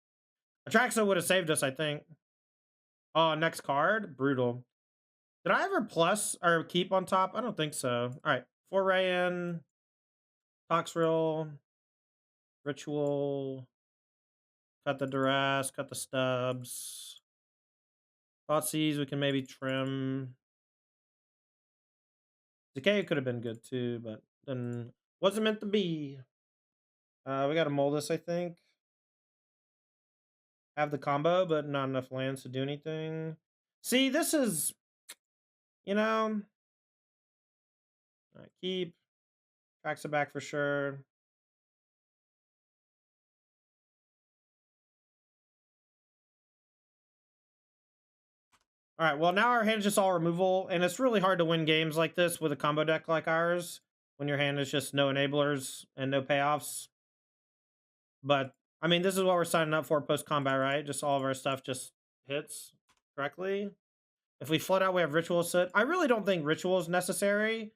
Atraxa would have saved us, I think. Oh, next card, brutal. Did I ever plus or keep on top? I don't think so. All right, foray in, Toxrill, ritual, cut the duress, cut the stubs. Thoughtseize, we can maybe trim. Decay could have been good too, but then wasn't meant to be. We got to mold this, I think. Have the combo, but not enough lands to do anything. See, this is, you know, keep Atraxa back for sure. All right, well, now our hand is just all removal, and it's really hard to win games like this with a combo deck like ours when your hand is just no enablers and no payoffs. But, I mean, this is what we're signing up for post-combat, right? Just all of our stuff just hits correctly. If we float out, we have Ritual Sit. I really don't think Ritual is necessary.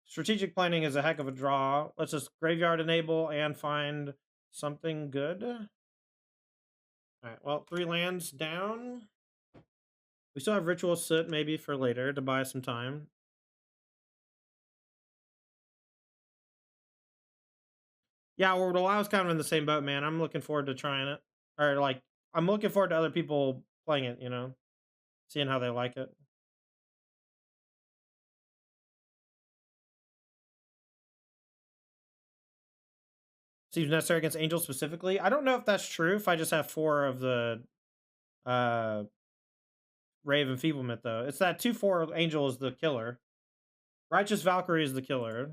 Strategic planning is a heck of a draw. Let's just graveyard enable and find something good. All right, well, 3 lands down. We still have Ritual Sit maybe for later to buy some time. Yeah, well, I was kind of in the same boat, man. I'm looking forward to trying it. Or, like, I'm looking forward to other people playing it, you know? Seeing how they like it. Seems necessary against Angels specifically. I don't know if that's true if I just have 4 of the Ray of Enfeeblement, though. It's that 2/4 Angel is the killer. Righteous Valkyrie is the killer.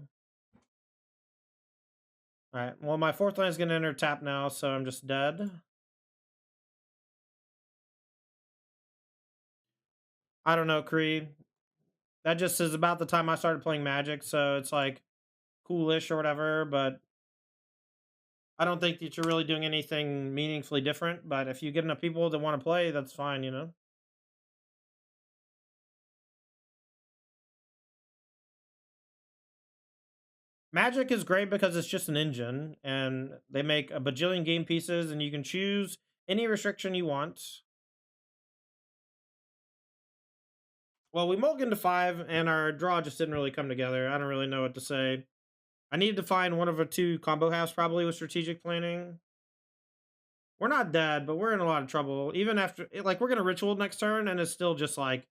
Alright, well, my 4th land is going to enter tap now, so I'm just dead. I don't know, Kree. That just is about the time I started playing Magic, so it's like coolish or whatever, but I don't think that you're really doing anything meaningfully different. But if you get enough people that want to play, that's fine, you know? Magic is great because it's just an engine, and they make a bajillion game pieces, and you can choose any restriction you want. Well, we mulliganed to 5, and our draw just didn't really come together. I don't really know what to say. I needed to find one of the 2 combo halves probably with strategic planning. We're not dead, but we're in a lot of trouble. Even after, like, we're going to Ritual next turn, and it's still just like,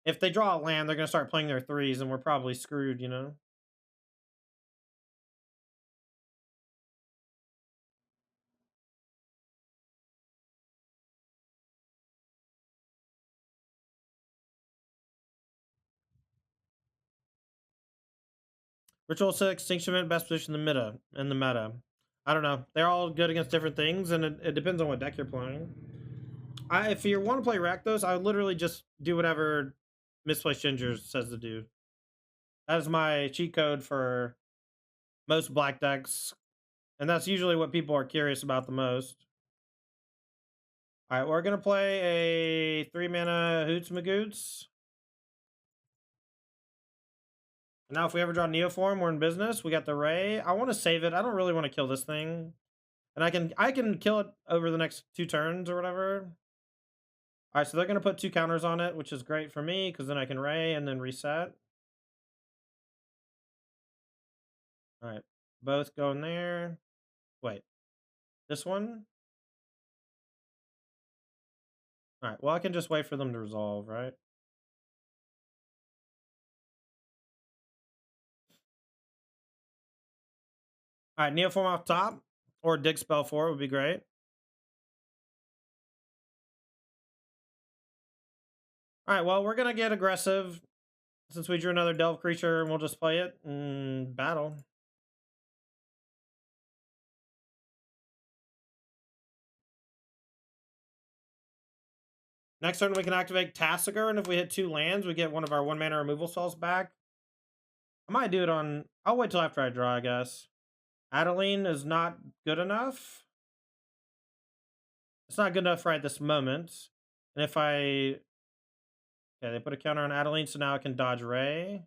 if they draw a land, they're going to start playing their 3s, and we're probably screwed, you know? Ritual 6, Extinction Event, best position in the meta. I don't know. They're all good against different things, and it depends on what deck you're playing. If you want to play Rakdos, I would literally just do whatever Misplaced Ginger says to do. That is my cheat code for most black decks, and that's usually what people are curious about the most. All right, we're gonna play a 3-mana Hoots Magoots. Now, if we ever draw Neoform, we're in business. We got the Ray. I want to save it. I don't really want to kill this thing, and I can kill it over the next 2 turns or whatever. All right, so they're gonna put 2 counters on it, which is great for me because then I can Ray and then reset. All right, both go in there. Wait, this one? All right, well, I can just wait for them to resolve, right? All right, Neoform off top, or Dig Spell 4 would be great. All right, well, we're going to get aggressive since we drew another Delve creature, and we'll just play it in battle. Next turn, we can activate Tassiger, and if we hit 2 lands, we get one of our 1-mana removal spells back. I might do it on... I'll wait till after I draw, I guess. Adeline is not good enough. It's not good enough right this moment. And if I... Okay, they put a counter on Adeline, so now I can dodge Ray.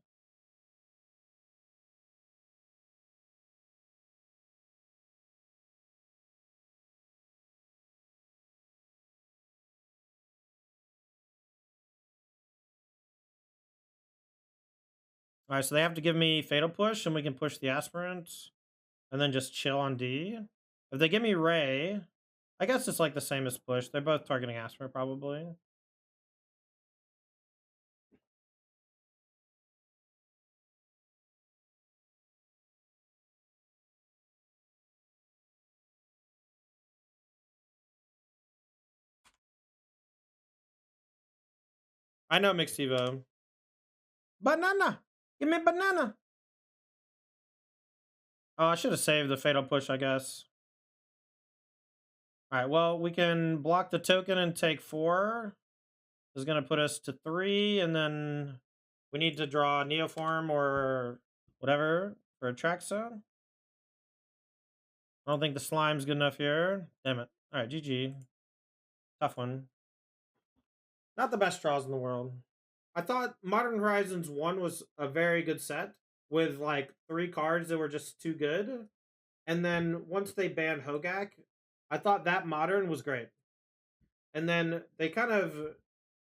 All right, so they have to give me Fatal Push, and we can push the Aspirant, and then just chill on D. If they give me Ray, I guess it's like the same as Push. They're both targeting Aspirant, probably. I know mixed Evo. Banana! Give me banana! Oh, I should have saved the fatal push, I guess. Alright, well, we can block the token and take 4. This is going to put us to 3, and then we need to draw Neoform or whatever for Atraxa. I don't think the slime's good enough here. Damn it. Alright, GG. Tough one. Not the best draws in the world. I thought Modern Horizons 1 was a very good set with like 3 cards that were just too good. And then once they banned Hogak, I thought that Modern was great. And then they kind of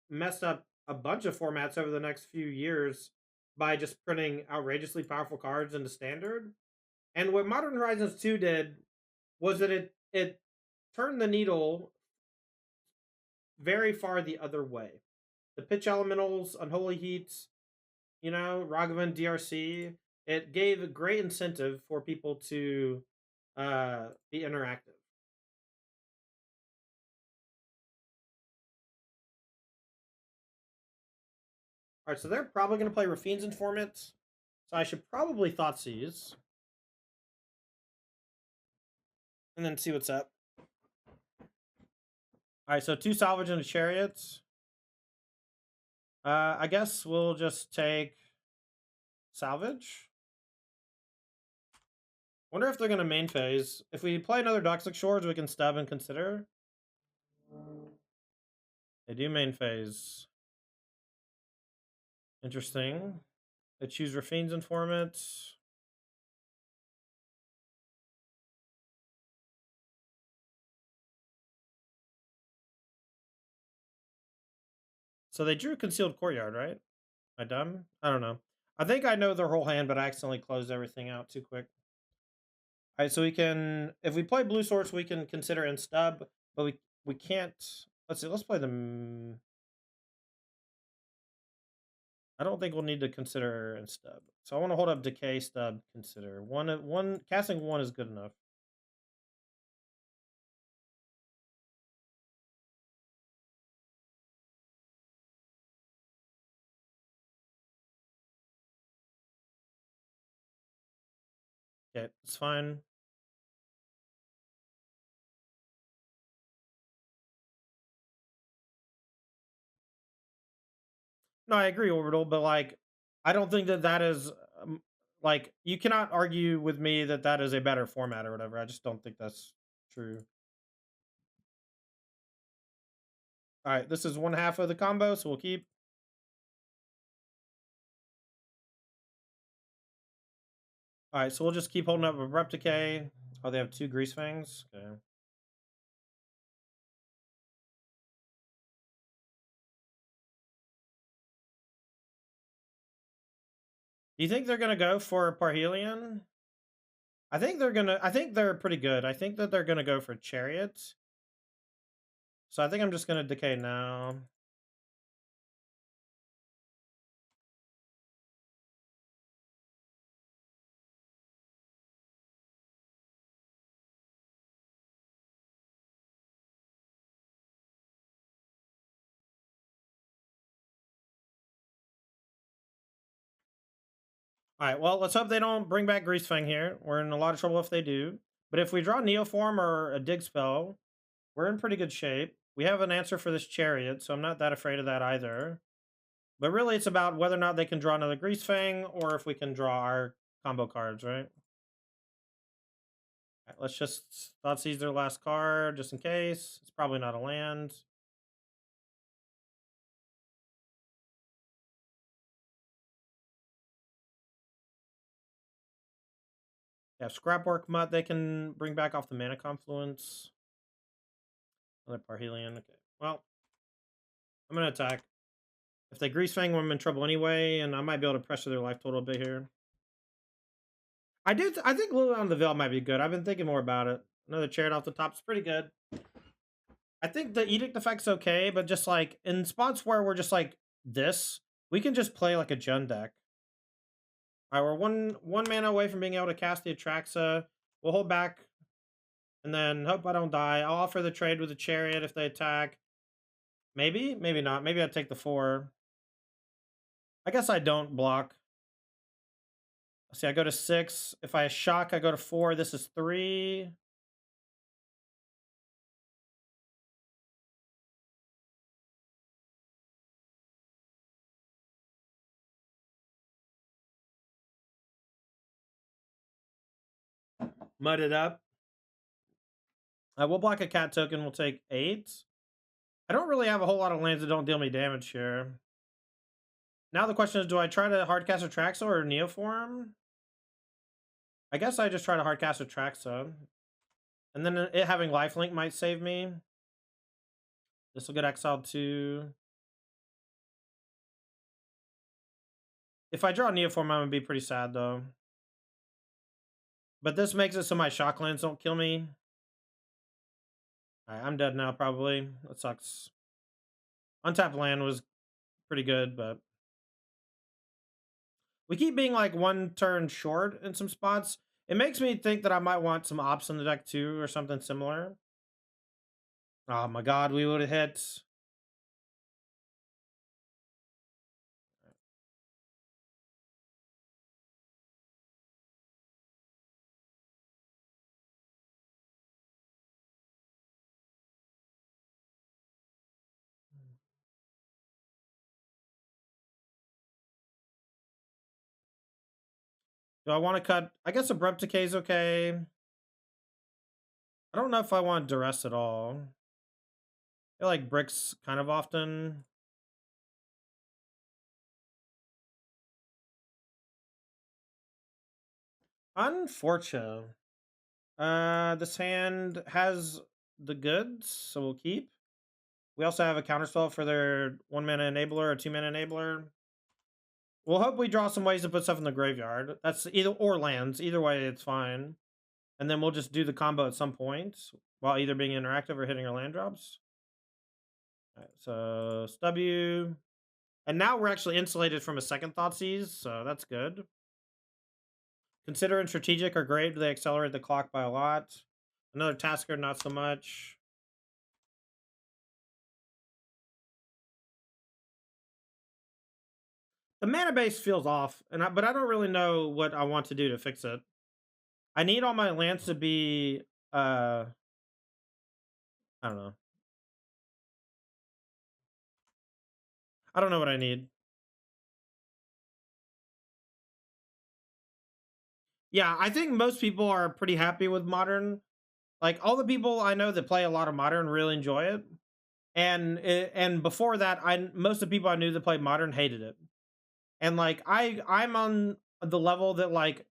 messed up a bunch of formats over the next few years by just printing outrageously powerful cards into Standard. And what Modern Horizons 2 did was that it turned the needle very far the other way. The pitch elementals, Unholy Heats, you know, Ragavan DRC, it gave a great incentive for people to be interactive. All right, so they're probably going to play Rafine's Informants. So I should probably Thoughtseize. And then see what's up. All right, so 2 Salvage and a Chariots. I guess we'll just take Salvage. Wonder if they're going to main phase. If we play another Toxic Shores, we can stub and consider. They do main phase. Interesting. They choose Rafine's Informant. So they drew Concealed Courtyard, right? Am I dumb? I don't know. I think I know their whole hand, but I accidentally closed everything out too quick. All right, so we can, if we play Blue Source, we can consider and stub, but we can't. Let's see. Let's play them. I don't think we'll need to consider and stub. So I want to hold up Decay, stub, consider. One casting 1 is good enough. Okay, it's fine. No, I agree, Orbital, but like, I don't think that that is like, you cannot argue with me that that is a better format or whatever. I just don't think that's true. All right, this is 1/2 of the combo, so we'll keep. All right, so we'll just keep holding up Abrupt Decay. Oh, they have 2 Grease Fangs. Okay. Do you think they're gonna go for Parhelion? I think they're pretty good. I think that they're gonna go for Chariots. So I think I'm just gonna decay now. All right, well, let's hope they don't bring back Greasefang here. We're in a lot of trouble if they do. But if we draw Neoform or a Dig Spell, we're in pretty good shape. We have an answer for this Chariot, so I'm not that afraid of that either. But really, it's about whether or not they can draw another Greasefang or if we can draw our combo cards, right? All right, let's just Thoughtseize their last card, just in case. It's probably not a land. Yeah, Scrapwork Mutt, they can bring back off the Mana Confluence. Another Parhelion. Okay, well, I'm going to attack. If they Greasefang, I'm in trouble anyway, and I might be able to pressure their life total a bit here. I think Lily on the Veil might be good. I've been thinking more about it. Another Chariot off the top is pretty good. I think the Edict effect's okay, but just like in spots where we're just like this, we can just play like a Jund deck. All right, we're one mana away from being able to cast the Atraxa. We'll hold back, and then hope I don't die. I'll offer the trade with the Chariot if they attack. Maybe, maybe not. Maybe I'd take the 4. I guess I don't block. See, I go to 6. If I shock, I go to 4. This is 3. Mud it up. We'll block a cat token. We'll take 8. I don't really have a whole lot of lands that don't deal me damage here. Now the question is, do I try to hardcast Atraxa or Neoform? I guess I just try to hardcast Atraxa. And then it having lifelink might save me. This will get exiled too. If I draw Neoform, I'm going to be pretty sad though. But this makes it so my shock lands don't kill me. Alright, I'm dead now probably. That sucks. Untapped land was pretty good, but we keep being like one turn short in some spots. It makes me think that I might want some ops in the deck too or something similar. Oh my god, we would have hit. Do I want to cut? I guess Abrupt Decay is okay. I don't know if I want Duress at all. I like bricks kind of often. Unfortunate. This hand has the goods, so we'll keep. We also have a counterspell for their 1-mana enabler or 2-mana enabler. We'll hope we draw some ways to put stuff in the graveyard. That's either or lands. Either way, it's fine. And then we'll just do the combo at some point while either being interactive or hitting our land drops. All right, so stub you. And now we're actually insulated from a second Thoughtseize, so that's good. Consider and strategic are great, but they accelerate the clock by a lot. Another Tasker, not so much. The mana base feels off, but I don't really know what I want to do to fix it. I need all my lands to be I don't know. I don't know what I need. Yeah, I think most people are pretty happy with Modern. Like all the people I know that play a lot of Modern really enjoy it. And before that, most of the people I knew that played Modern hated it. And like I'm on the level that like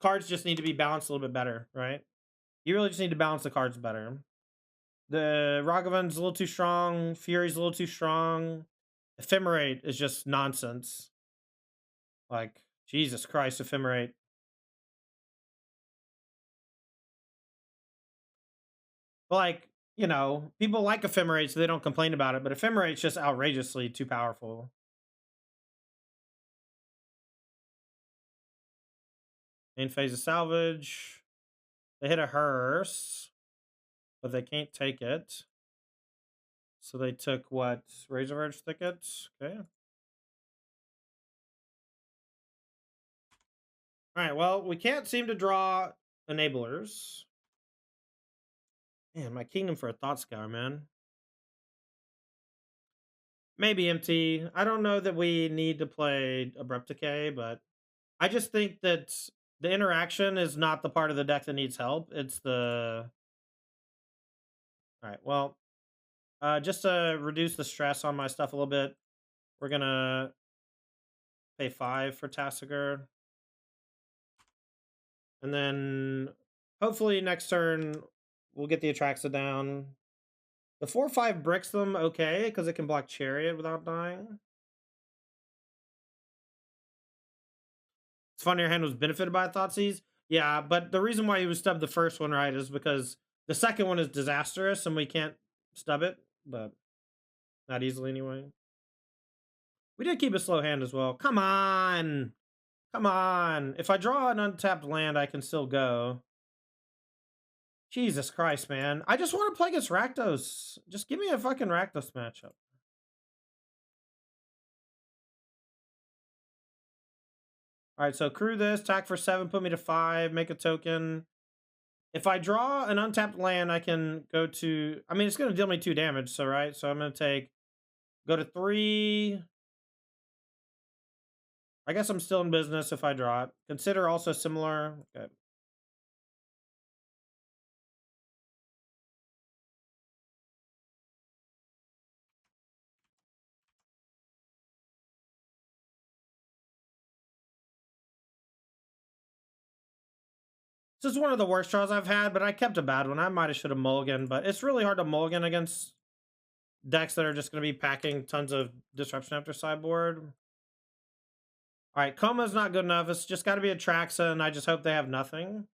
cards just need to be balanced a little bit better, right? You really just need to balance the cards better. The Ragavan's a little too strong, Fury's a little too strong. Ephemerate is just nonsense. Like, Jesus Christ, Ephemerate. Like, you know, people like Ephemerate, so they don't complain about it, but Ephemerate's just outrageously too powerful. Main phase of salvage. They hit a hearse, but they can't take it. So they took what? Razor Edge Thicket? Okay. Alright, well, we can't seem to draw enablers. Man, my kingdom for a Thought Scour, man. Maybe empty. I don't know that we need to play Abrupt Decay, but I just think that the interaction is not the part of the deck that needs help. It's the... Alright, well, just to reduce the stress on my stuff a little bit, we're gonna pay 5 for Tassiger. And then hopefully next turn we'll get the Atraxa down. The 4/5 bricks them okay, because it can block Chariot without dying. It's funny your hand was benefited by Thoughtseize. Yeah, but the reason why he was stubbed the first one right is because the second one is disastrous and we can't stub it, but not easily anyway. We did keep a slow hand as well. Come on! Come on! If I draw an untapped land, I can still go. Jesus Christ, man. I just want to play against Rakdos. Just give me a fucking Rakdos matchup. All right, so crew this, attack for 7, put me to 5, make a token. If I draw an untapped land, I can go to, I mean, it's going to deal me 2 damage, so right? So I'm going to go to 3. I guess I'm still in business if I draw it. Consider also similar. Okay. This is one of the worst draws I've had, but I kept a bad one. I might have should have mulliganed, but it's really hard to mulligan against decks that are just going to be packing tons of disruption after sideboard. All right, Coma's not good enough. It's just got to be Atraxa, and I just hope they have nothing.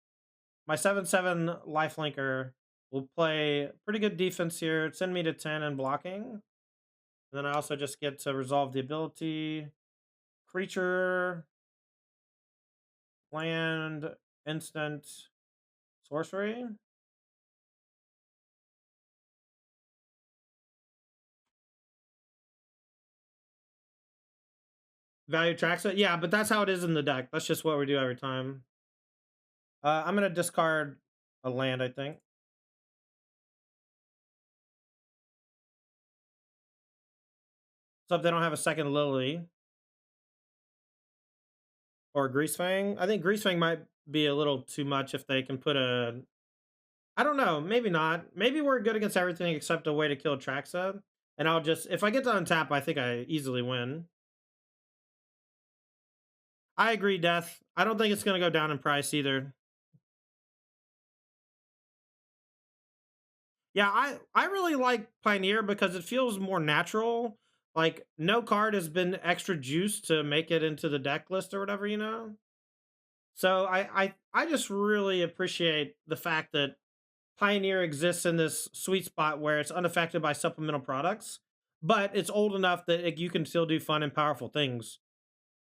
My 7/7 lifelinker will play pretty good defense here, send me to 10 and blocking. And then I also just get to resolve the ability. Creature, land, instant, sorcery. Value tracks it. Yeah, but that's how it is in the deck. That's just what we do every time. I'm going to discard a land, I think. So if they don't have a second Lily or Greasefang, I think Greasefang might be a little too much if they can put a... I don't know. Maybe not. Maybe we're good against everything except a way to kill Atraxa. And I'll just... If I get to untap, I think I easily win. I agree, Death. I don't think it's going to go down in price either. Yeah, I really like Pioneer because it feels more natural. Like, no card has been extra juiced to make it into the deck list or whatever, you know? So I just really appreciate the fact that Pioneer exists in this sweet spot where it's unaffected by supplemental products, but it's old enough that you can still do fun and powerful things.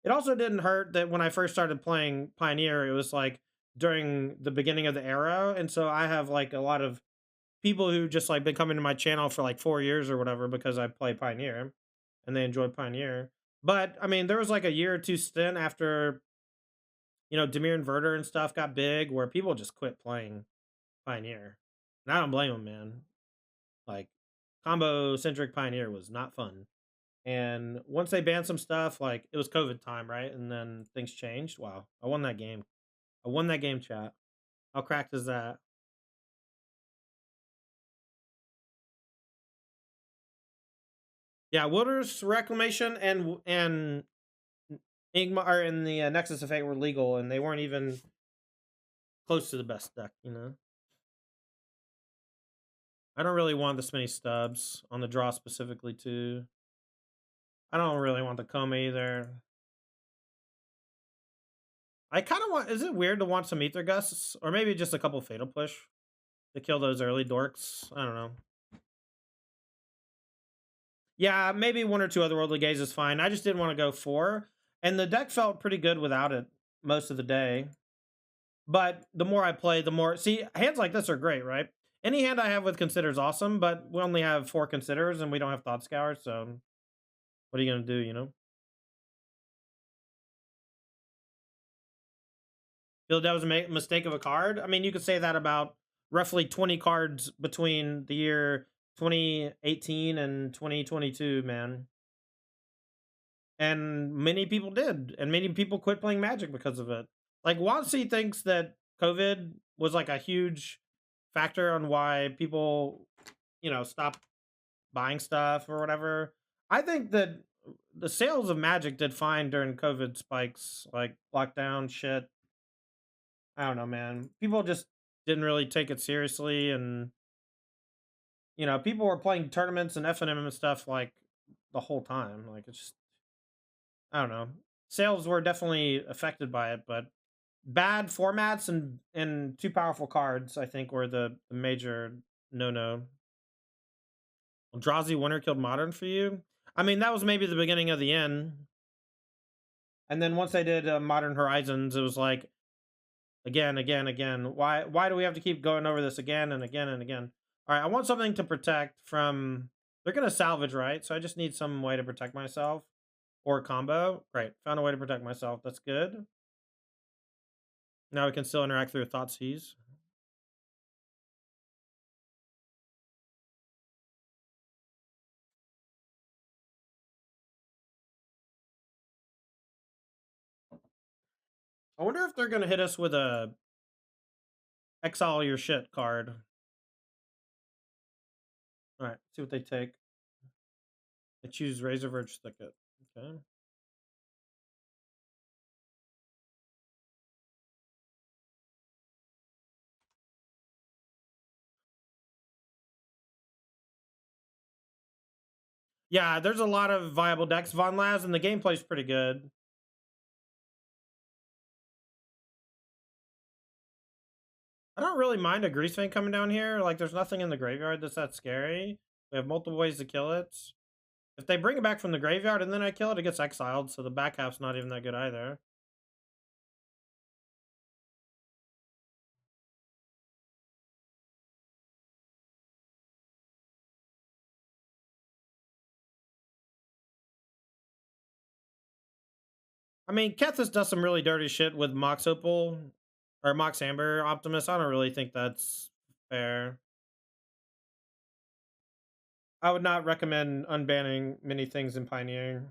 It also didn't hurt that when I first started playing Pioneer, it was like during the beginning of the era. And so I have like a lot of people who just like been coming to my channel for like 4 years or whatever because I play Pioneer and they enjoy Pioneer. But I mean, there was like a year or two stint after, you know, Demir Inverter and stuff got big where people just quit playing Pioneer. And I don't blame them, man. Like, combo centric Pioneer was not fun. And once they banned some stuff, like it was COVID time, right? And then things changed. Wow. I won that game. I won that game, chat. How cracked is that? Yeah, Wilderness Reclamation and Igma are in the Nexus of Fate were legal, and they weren't even close to the best deck, you know? I don't really want this many stubs on the draw specifically, too. I don't really want the Coma either. I kind of want... Is it weird to want some Ether Gusts? Or maybe just a couple Fatal Push to kill those early dorks? I don't know. Yeah, maybe 1 or 2 Otherworldly Gaze is fine. I just didn't want to go 4. And the deck felt pretty good without it most of the day. But the more I play, the more... See, hands like this are great, right? Any hand I have with Consider is awesome, but we only have 4 Considers and we don't have Thought Scour, so... What are you going to do, you know? Feel that was a mistake of a card? I mean, you could say that about roughly 20 cards between the year 2018 and 2022, man. And many people did. And many people quit playing Magic because of it. Like, Watsy thinks that COVID was like a huge factor on why people, you know, stopped buying stuff or whatever. I think that the sales of Magic did fine during COVID spikes, like lockdown shit. I don't know, man. People just didn't really take it seriously, and you know, people were playing tournaments and FNM and stuff like the whole time. Like, it's just, I don't know. Sales were definitely affected by it, but bad formats and too powerful cards, I think, were the major no. Eldrazi Winter killed Modern for you. I mean, that was maybe the beginning of the end. And then once they did Modern Horizons, it was like again. Why do we have to keep going over this again and again and again? All right, I want something to protect from... They're going to salvage, right? So I just need some way to protect myself. Or a combo. Great, found a way to protect myself. That's good. Now we can still interact through Thoughtseize. I wonder if they're gonna hit us with a exile your shit card. All right, see what they take. They choose Razor Verge Thicket. Okay. Yeah, there's a lot of viable decks. Von Laz, and the gameplay's pretty good. I don't really mind a Greasefang coming down here. Like, there's nothing in the graveyard that's that scary. We have multiple ways to kill it. If they bring it back from the graveyard and then I kill it, it gets exiled, so the back half's not even that good either. I mean, Kethis does some really dirty shit with Mox Opal or Mox Amber Optimus. I don't really think that's fair. I would not recommend unbanning many things in Pioneer.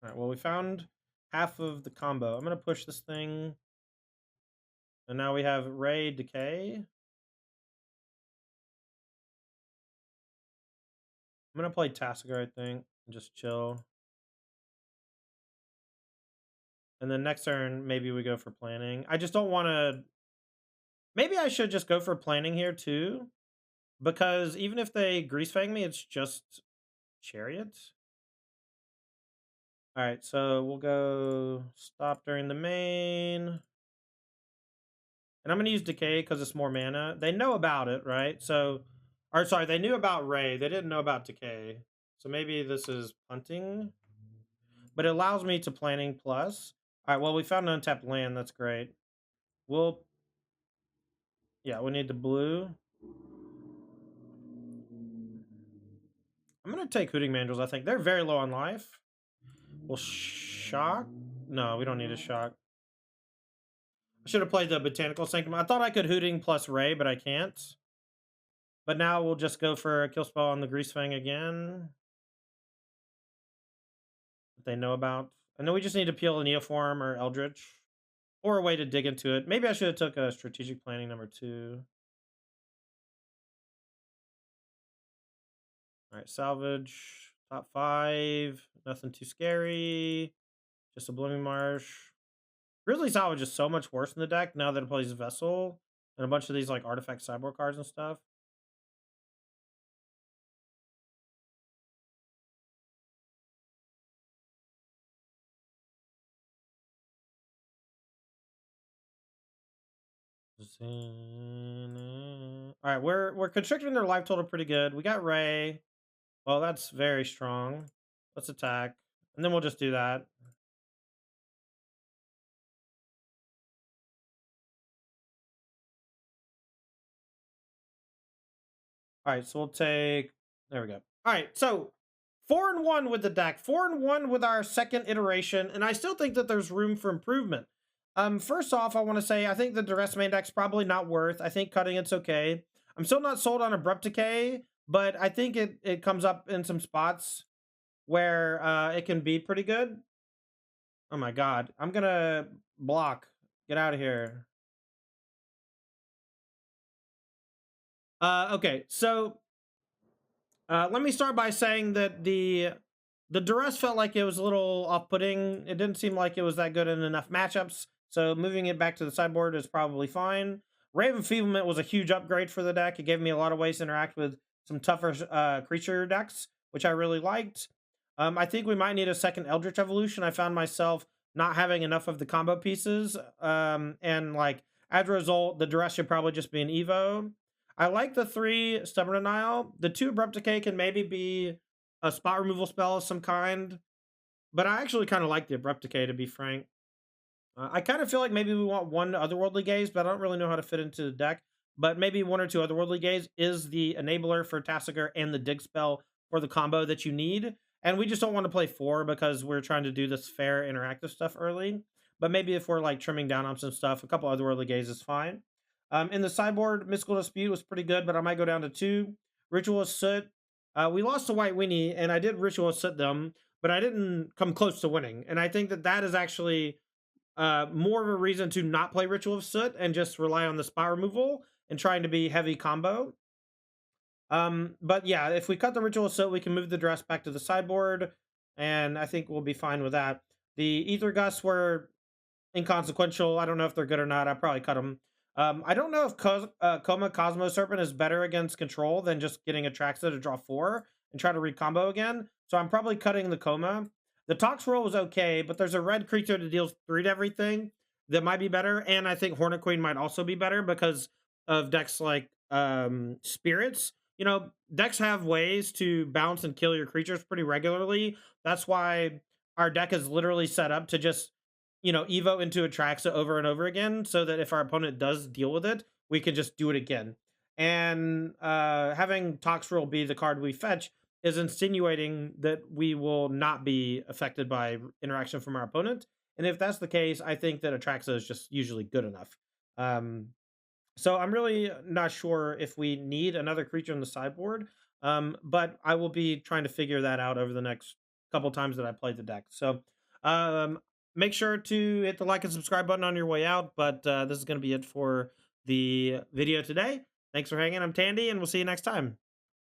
All right, well, we found half of the combo. I'm going to push this thing. And now we have Ray Decay. I'm going to play Tassiger, I think, and just chill. And then next turn, maybe we go for planning. I just don't want to... Maybe I should just go for planning here, too. Because even if they Greasefang me, it's just Chariot. All right, so we'll go stop during the main. And I'm going to use Decay because it's more mana. They know about it, right? So, or sorry, they knew about Ray. They didn't know about Decay. So maybe this is punting. But it allows me to planning plus. All right, well, we found an untapped land. That's great. Yeah, we need the blue. I'm going to take Hooting Mandrills, I think. They're very low on life. We'll shock. No, we don't need a shock. I should have played the Botanical Sanctum. I thought I could Hooting plus Ray, but I can't. But now we'll just go for a kill spell on the Greasefang again. That they know about. And then we just need to peel a Neoform or Eldritch. Or a way to dig into it. Maybe I should have took a Strategic Planning number 2. Alright, salvage. Top 5. Nothing too scary. Just a Blooming Marsh. Grizzly Salvage is so much worse in the deck now that it plays Vessel. And a bunch of these like artifact sideboard cards and stuff. All right, we're constricting their life total pretty good. We got Ray. Well, that's very strong. Let's attack, and then we'll just do that. All right, so we'll take. There we go. All right, so 4-1 with the deck, 4-1 with our second iteration, and I still think that there's room for improvement. First off, I want to say I think the Duress main deck's probably not worth. I think cutting it's okay. I'm still not sold on Abrupt Decay, but I think it comes up in some spots where it can be pretty good. Oh my god, I'm gonna block. Get out of here. Okay, so let me start by saying that the duress felt like it was a little off-putting. It didn't seem like it was that good in enough matchups. So moving it back to the sideboard is probably fine. Raven Enfeeblement was a huge upgrade for the deck. It gave me a lot of ways to interact with some tougher creature decks, which I really liked. I think we might need a second Eldritch Evolution. I found myself not having enough of the combo pieces. And like as a result, the duress should probably just be an Evo. I like the 3 Stubborn Denial. The 2 Abrupt Decay can maybe be a spot removal spell of some kind. But I actually kind of like the Abrupt Decay, to be frank. I kind of feel like maybe we want 1 Otherworldly Gaze, but I don't really know how to fit into the deck. But maybe 1 or 2 Otherworldly Gaze is the enabler for Tassiger and the dig spell for the combo that you need. And we just don't want to play 4 because we're trying to do this fair interactive stuff early. but maybe if we're like trimming down on some stuff, a couple otherworldly gaze is fine. In the sideboard, Mystical Dispute was pretty good, but I might go down to 2. Ritual Soot. We lost to White Weenie, and I did Ritual Soot them, but I didn't come close to winning. And I think that that is actually more of a reason to not play Ritual of Soot and just rely on the spot removal and trying to be heavy combo. But yeah, if we cut the Ritual of Soot, we can move the dress back to the sideboard, and I think we'll be fine with that. The Ether Gusts were inconsequential. I don't know if they're good or not. I probably cut them. I don't know if Coma Cosmo Serpent is better against control than just getting Atraxa to draw 4 and try to recombo again. So I'm probably cutting the Coma. The Tox roll was okay, but there's a red creature that deals 3 to everything that might be better. And I think Hornet Queen might also be better because of decks like Spirits. You know, decks have ways to bounce and kill your creatures pretty regularly. That's why our deck is literally set up to just Evo into Atraxa over and over again, so that if our opponent does deal with it, we can just do it again. And having Toxrill be the card we fetch is insinuating that we will not be affected by interaction from our opponent. And if that's the case, I think that Atraxa is just usually good enough. So I'm really not sure if we need another creature in the sideboard, but I will be trying to figure that out over the next couple times that I play the deck. So um, make sure to hit the like and subscribe button on your way out. But this is going to be it for the video today. Thanks for hanging. I'm Tandy, and we'll see you next time.